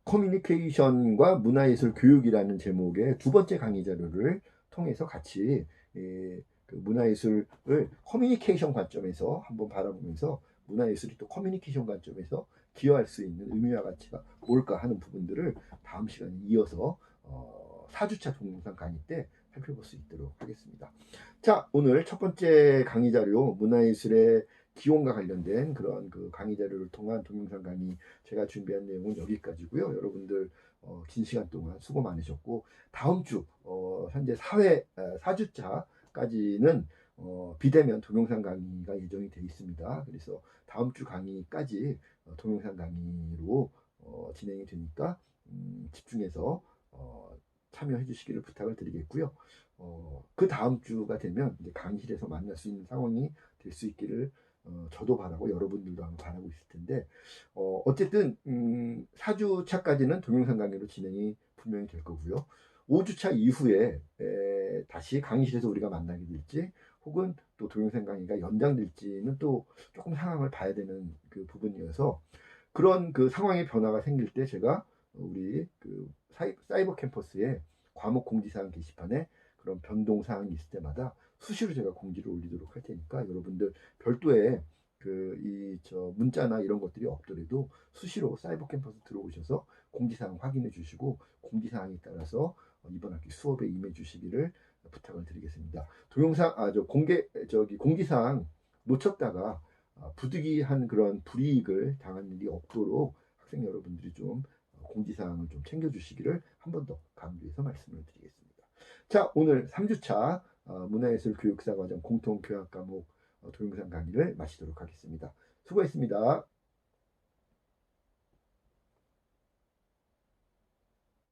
커뮤니케이션과 문화예술 교육이라는 제목의 두 번째 강의 자료를 통해서 같이 그 문화예술을 커뮤니케이션 관점에서 한번 바라보면서 문화예술이 또 커뮤니케이션 관점에서 기여할 수 있는 의미와 가치가 뭘까 하는 부분들을 다음 시간에 이어서 4주차 동영상 강의 때 살펴볼 수 있도록 하겠습니다. 자, 오늘 첫 번째 강의 자료 문화예술의 기원과 관련된 그런 그 강의 자료를 통한 동영상 강의 제가 준비한 내용은 여기까지고요. 여러분들 긴 시간 동안 수고 많으셨고 다음 주 현재 4주차까지는 비대면 동영상 강의가 예정이 되어 있습니다. 그래서 다음 주 강의까지 동영상 강의로 진행이 되니까 집중해서 참여해 주시기를 부탁을 드리겠고요. 그 다음 주가 되면 이제 강의실에서 만날 수 있는 상황이 될 수 있기를 저도 바라고 여러분들도 한번 바라고 있을 텐데 어쨌든 4주차까지는 동영상 강의로 진행이 분명히 될 거고요. 5주차 이후에 다시 강의실에서 우리가 만나게 될지 혹은 또 동영상 강의가 연장될지는 또 조금 상황을 봐야 되는 그 부분이어서 그런 그 상황의 변화가 생길 때 제가 우리 그 사이버 캠퍼스에 과목 공지사항 게시판에 그런 변동 사항이 있을 때마다 수시로 제가 공지를 올리도록 할 테니까 여러분들 별도의 문자나 이런 것들이 없더라도 수시로 사이버 캠퍼스 들어오셔서 공지사항 확인해 주시고 공지사항에 따라서 이번 학기 수업에 임해 주시기를 부탁을 드리겠습니다. 동영상 공지사항 놓쳤다가 부득이한 그런 불이익을 당한 일이 없도록 학생 여러분들이 좀 공지사항을 좀 챙겨주시기를 한 번 더 강조해서 말씀을 드리겠습니다. 자, 오늘 3주차 문화예술 교육사 과정 공통교학 과목 동영상 강의를 마치도록 하겠습니다. 수고했습니다.